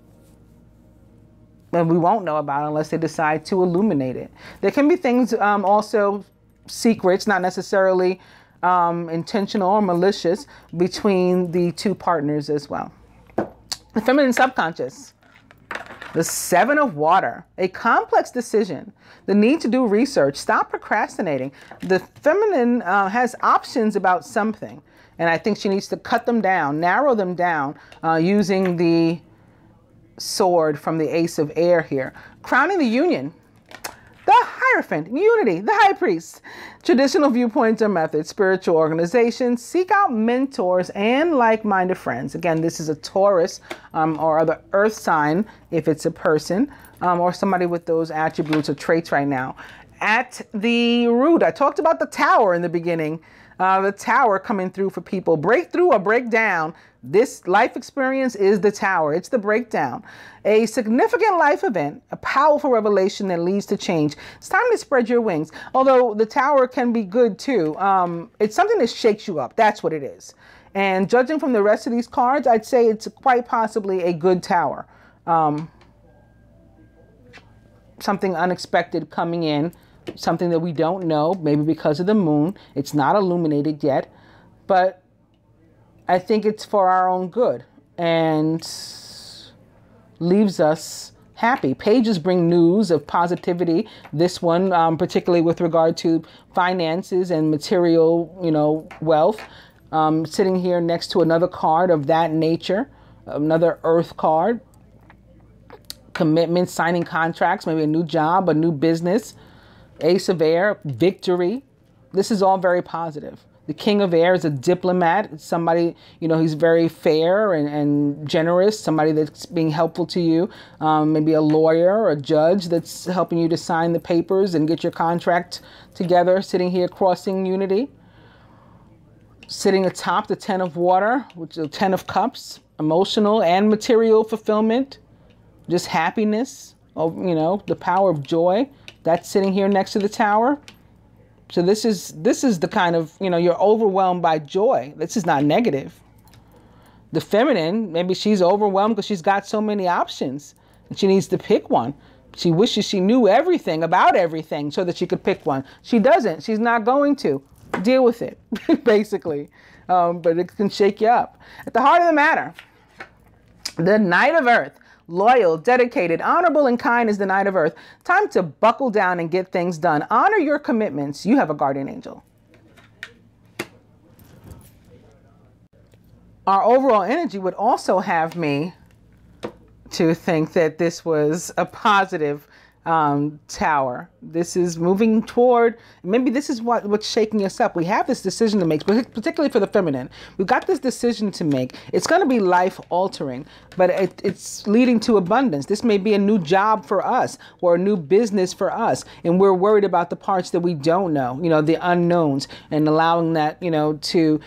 Speaker 1: we won't know about unless they decide to illuminate it. There can be things also secrets, not necessarily intentional or malicious, between the two partners as well. The feminine subconscious. The Seven of Water, a complex decision, the need to do research, stop procrastinating. The feminine has options about something, and I think she needs to cut them down, narrow them down, using the sword from the Ace of Air here. Crowning the union, the Hierophant, unity, the High Priest, traditional viewpoints or methods, spiritual organizations, seek out mentors and like-minded friends. Again, this is a Taurus or other earth sign if it's a person or somebody with those attributes or traits right now. At the root, I talked about the Tower in the beginning. The Tower coming through for people. Breakthrough or breakdown. This life experience is the Tower. It's the breakdown. A significant life event, a powerful revelation that leads to change. It's time to spread your wings. Although the Tower can be good too. It's something that shakes you up. That's what it is. And judging from the rest of these cards, I'd say it's quite possibly a good Tower. Something unexpected coming in. Something that we don't know, maybe because of the moon. It's not illuminated yet, but I think it's for our own good and leaves us happy. Pages bring news of positivity. This one, particularly with regard to finances and material, wealth. Sitting here next to another card of that nature, another earth card. Commitment, signing contracts, maybe a new job, a new business. Ace of Air, victory. This is all very positive. The King of Air is a diplomat. It's somebody, you know, he's very fair and generous, somebody that's being helpful to you. Maybe a lawyer or a judge that's helping you to sign the papers and get your contract together, sitting here crossing unity. Sitting atop the Ten of Water, which is the Ten of Cups, emotional and material fulfillment, just happiness, you know, the power of joy. That's sitting here next to the Tower. So this is the kind of, you know, you're overwhelmed by joy. This is not negative. The feminine, maybe she's overwhelmed because she's got so many options and she needs to pick one. She wishes she knew everything about everything so that she could pick one. She doesn't. She's not going to. Deal with it, basically. But it can shake you up. At the heart of the matter, the Knight of Earth. Loyal, dedicated, honorable, and kind is the Knight of Earth. Time to buckle down and get things done. Honor your commitments. You have a guardian angel. Our overall energy would also have me to think that this was a positive Tower. This is moving toward, maybe this is what's shaking us up. We have this decision to make, particularly for the feminine. We've got this decision to make. It's going to be life altering, but it's leading to abundance. This may be a new job for us or a new business for us. And we're worried about the parts that we don't know, you know, the unknowns, and allowing that, you know, to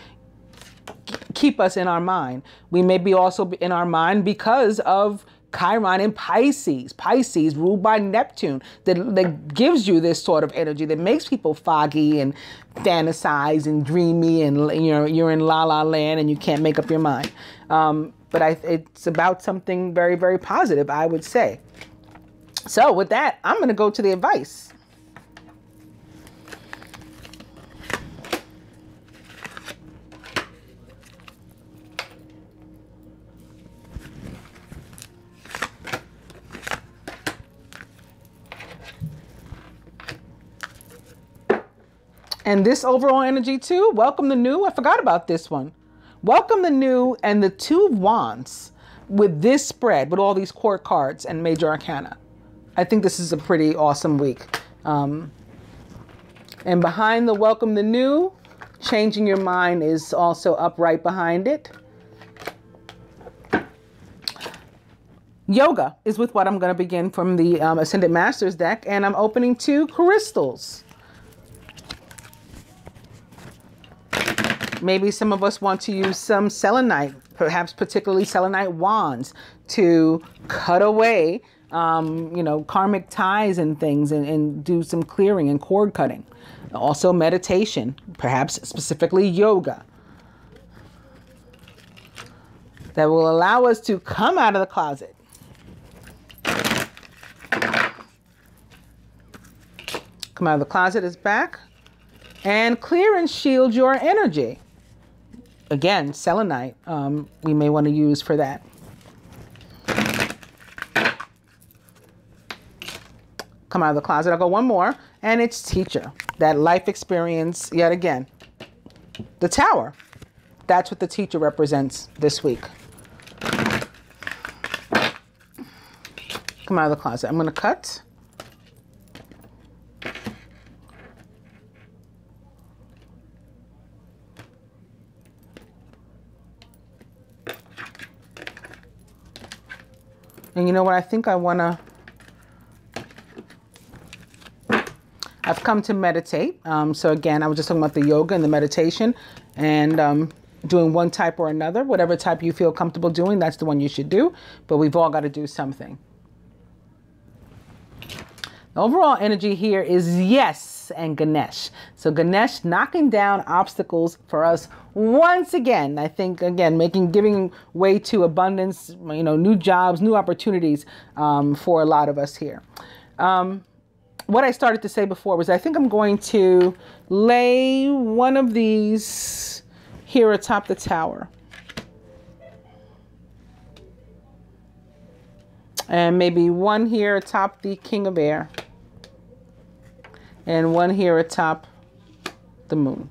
Speaker 1: keep us in our mind. We may be also in our mind because of Chiron in Pisces. Pisces ruled by Neptune, that gives you this sort of energy that makes people foggy and fantasize and dreamy, and you know, you're in la la land and you can't make up your mind. But it's about something very, very positive, I would say. So with that, I'm going to go to the advice. And this overall energy too, welcome the new. I forgot about this one. Welcome the new and the Two of Wands with this spread, with all these court cards and major arcana. I think this is a pretty awesome week. And behind the welcome the new, changing your mind is also up right behind it. Yoga is with what I'm going to begin from the Ascended Masters deck, and I'm opening 2 crystals. Maybe some of us want to use some selenite, perhaps particularly selenite wands, to cut away, you know, karmic ties and things, and do some clearing and cord cutting. Also meditation, perhaps specifically yoga, that will allow us to come out of the closet. Come out of the closet is back. And clear and shield your energy. Again, selenite, we may want to use for that. Come out of the closet. I'll go one more. And it's teacher. That life experience, yet again. The Tower. That's what the teacher represents this week. Come out of the closet. I'm going to cut. And you know what? I think I want to... I've come to meditate. So again, I was just talking about the yoga and the meditation, and doing one type or another. Whatever type you feel comfortable doing, that's the one you should do. But we've all got to do something. The overall energy here is yes and Ganesh. So Ganesh knocking down obstacles for us once again. I think, again, giving way to abundance, you know, new jobs, new opportunities for a lot of us here. What I started to say before was I think I'm going to lay one of these here atop the Tower. And maybe one here atop the King of Air. And one here atop the Moon.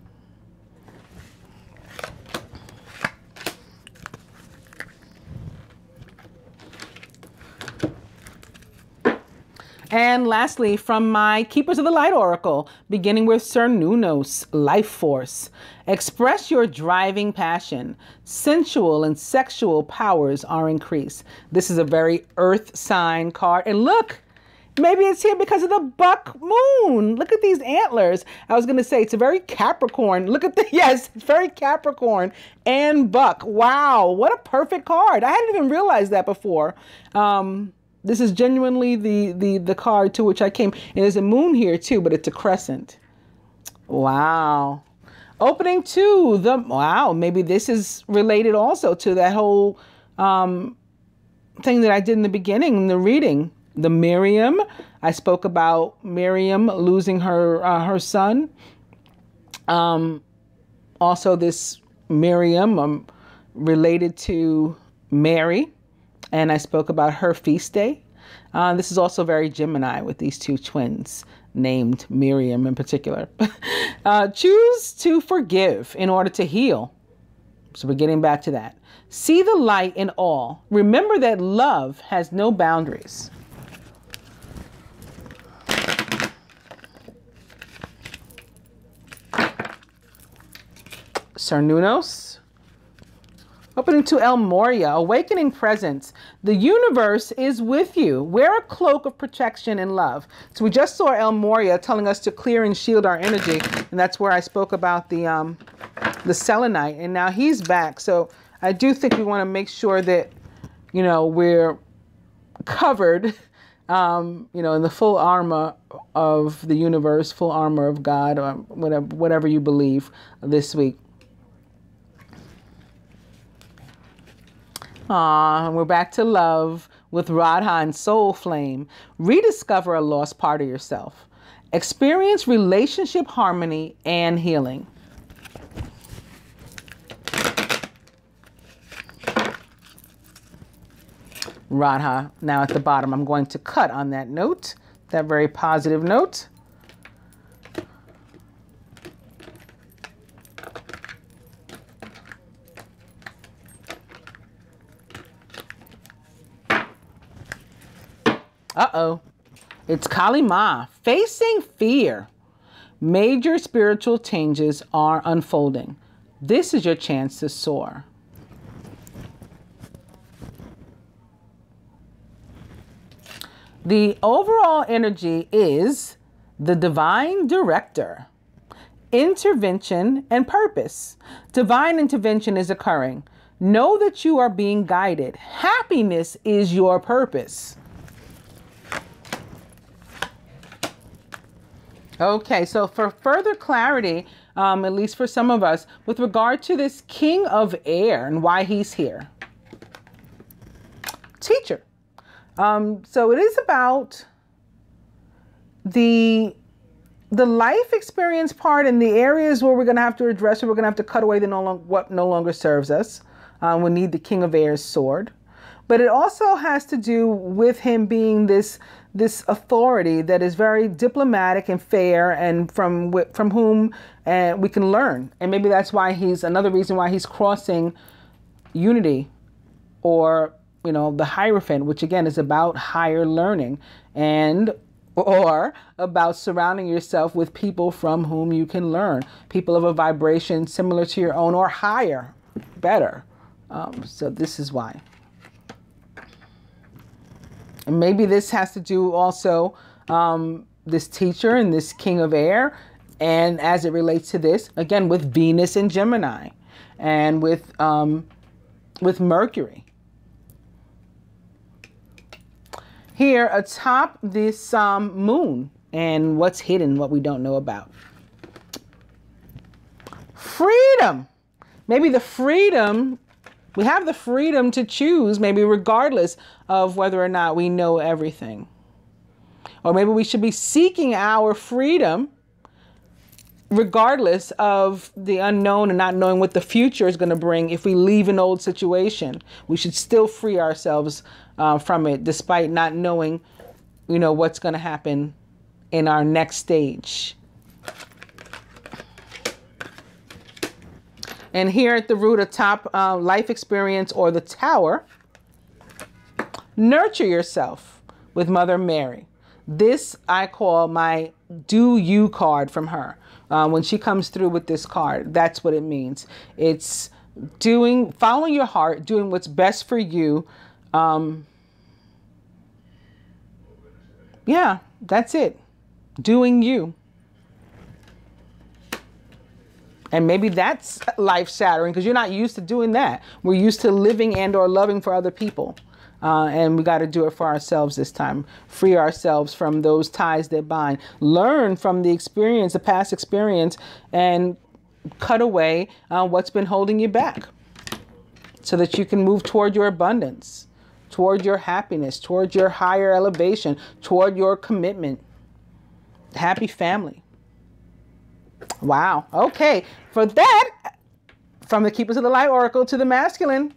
Speaker 1: And lastly, from my Keepers of the Light Oracle, beginning with Cernunnos, life force. Express your driving passion. Sensual and sexual powers are increased. This is a very earth sign card. And look, maybe it's here because of the buck moon. Look at these antlers. I was going to say it's a very Capricorn. Look at the, yes, it's very Capricorn and buck. Wow, what a perfect card. I hadn't even realized that before. This is genuinely the card to which I came. And there's a moon here too, but it's a crescent. Wow. Opening to the, wow, maybe this is related also to that whole thing that I did in the beginning, in the reading. The Miriam. I spoke about Miriam losing her son. Also this Miriam related to Mary. And I spoke about her feast day. This is also very Gemini with these two twins named Miriam in particular. Choose to forgive in order to heal. So we're getting back to that. See the light in all. Remember that love has no boundaries. Cernunnos. Opening to El Moria, awakening presence. The universe is with you. Wear a cloak of protection and love. So we just saw El Moria telling us to clear and shield our energy. And that's where I spoke about the selenite. And now he's back. So I do think we want to make sure that, you know, we're covered, you know, in the full armor of the universe, full armor of God, or whatever you believe this week. And we're back to love with Radha and Soul Flame. Rediscover a lost part of yourself. Experience relationship harmony and healing. Radha. Now at the bottom, I'm going to cut on that note, that very positive note. Uh-oh. It's Kali Ma. Facing fear. Major spiritual changes are unfolding. This is your chance to soar. The overall energy is the divine director. Intervention and purpose. Divine intervention is occurring. Know that you are being guided. Happiness is your purpose. Okay, so for further clarity, at least for some of us, with regard to this King of Air and why he's here. Teacher. So it is about the life experience part and the areas where we're going to have to address, or we're going to have to cut away what no longer serves us. We need the King of Air's sword. But it also has to do with him being this authority that is very diplomatic and fair, and from whom we can learn. And maybe that's why another reason why he's crossing unity, or, you know, the Hierophant, which again is about higher learning, or about surrounding yourself with people from whom you can learn, people of a vibration similar to your own or higher, better. So this is why. And maybe this has to do also, this teacher and this King of Air, and as it relates to this, again, with Venus and Gemini, and with Mercury. Here atop this moon, and what's hidden, what we don't know about. Freedom. Maybe the freedom, we have the freedom to choose, maybe regardless of whether or not we know everything. Or maybe we should be seeking our freedom regardless of the unknown and not knowing what the future is going to bring. If we leave an old situation, we should still free ourselves from it, despite not knowing, you know, what's going to happen in our next stage. And here at the root atop life experience, or the Tower, nurture yourself with Mother Mary. This I call my do you card from her. When she comes through with this card, that's what it means. It's following your heart, doing what's best for you. Yeah, that's it. Doing you. And maybe that's life-shattering because you're not used to doing that. We're used to living and or loving for other people. And we got to do it for ourselves this time. Free ourselves from those ties that bind. Learn from the experience, the past experience, and cut away what's been holding you back so that you can move toward your abundance, toward your happiness, toward your higher elevation, toward your commitment. Happy family. Wow. Okay. For that, from the Keepers of the Light Oracle to the masculine,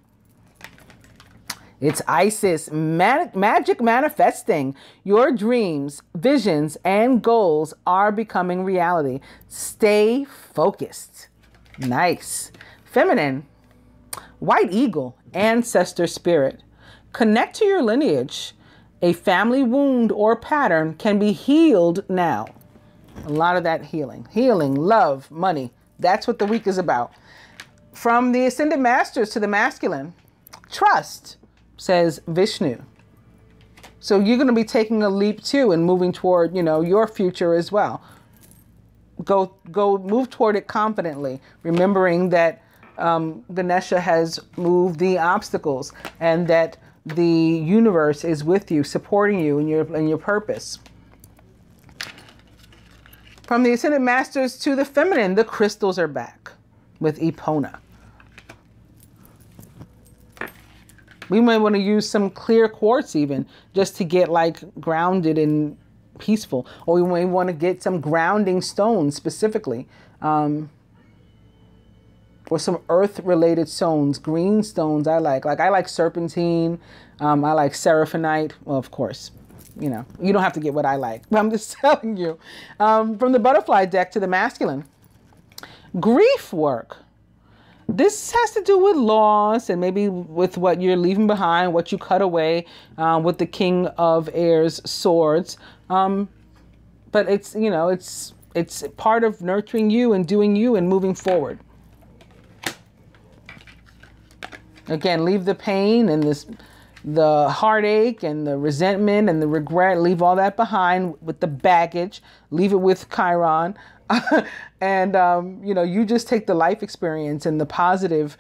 Speaker 1: it's Isis, magic manifesting. Your dreams, visions, and goals are becoming reality. Stay focused. Nice. Feminine, white eagle, ancestor spirit. Connect to your lineage. A family wound or pattern can be healed now. A lot of that healing. Healing, love, money. That's what the week is about. From the Ascended Masters to the masculine, trust, says Vishnu. So you're going to be taking a leap too and moving toward, your future as well. Move toward it confidently, remembering that Ganesha has moved the obstacles and that the universe is with you, supporting you in your purpose. From the Ascended Masters to the feminine, the crystals are back with Epona. We might want to use some clear quartz even just to get grounded and peaceful. Or we may want to get some grounding stones specifically. Or some earth-related stones, green stones I like. I like serpentine. I like seraphonite. Well, of course. You don't have to get what I like, but I'm just telling you. From the butterfly deck to the masculine. Grief work. This has to do with loss and maybe with what you're leaving behind, what you cut away with the King of Air's swords. But it's, it's part of nurturing you and doing you and moving forward. Again, leave the pain and the heartache and the resentment and the regret, leave all that behind with the baggage, leave it with Chiron. And, you just take the life experience and the positive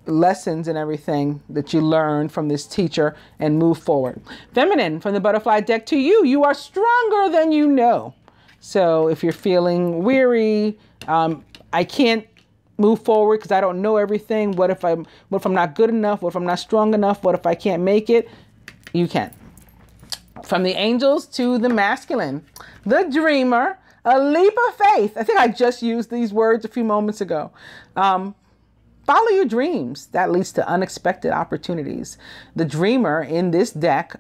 Speaker 1: lessons and everything that you learned from this teacher and move forward. Feminine, from the butterfly deck to you, you are stronger than you know. So if you're feeling weary, I can't move forward because I don't know everything. What if I'm not good enough? What if I'm not strong enough? What if I can't make it? You can. From the angels to the masculine, the dreamer, a leap of faith. I think I just used these words a few moments ago. Follow your dreams. That leads to unexpected opportunities. The dreamer in this deck,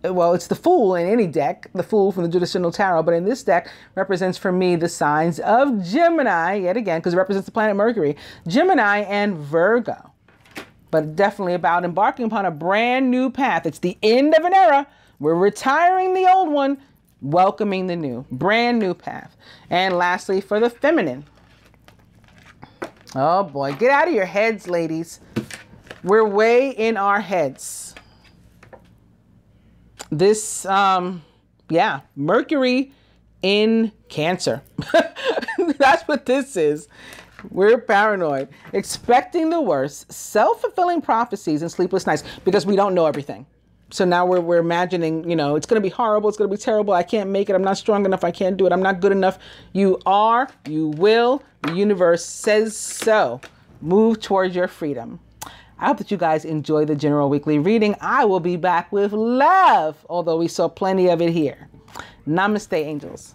Speaker 1: it's the Fool in any deck, the Fool from the Traditional Tarot, but in this deck represents for me the signs of Gemini, yet again, because it represents the planet Mercury, Gemini and Virgo. But definitely about embarking upon a brand new path. It's the end of an era. We're retiring the old one, welcoming the new, brand new path. And lastly, for the feminine. Oh boy, get out of your heads, ladies. We're way in our heads. This, Mercury in Cancer. That's what this is. We're paranoid, expecting the worst, self-fulfilling prophecies and sleepless nights because we don't know everything. So now we're imagining, it's going to be horrible. It's going to be terrible. I can't make it. I'm not strong enough. I can't do it. I'm not good enough. You are, you will. The universe says so. Move towards your freedom. I hope that you guys enjoy the general weekly reading. I will be back with love, although we saw plenty of it here. Namaste, angels.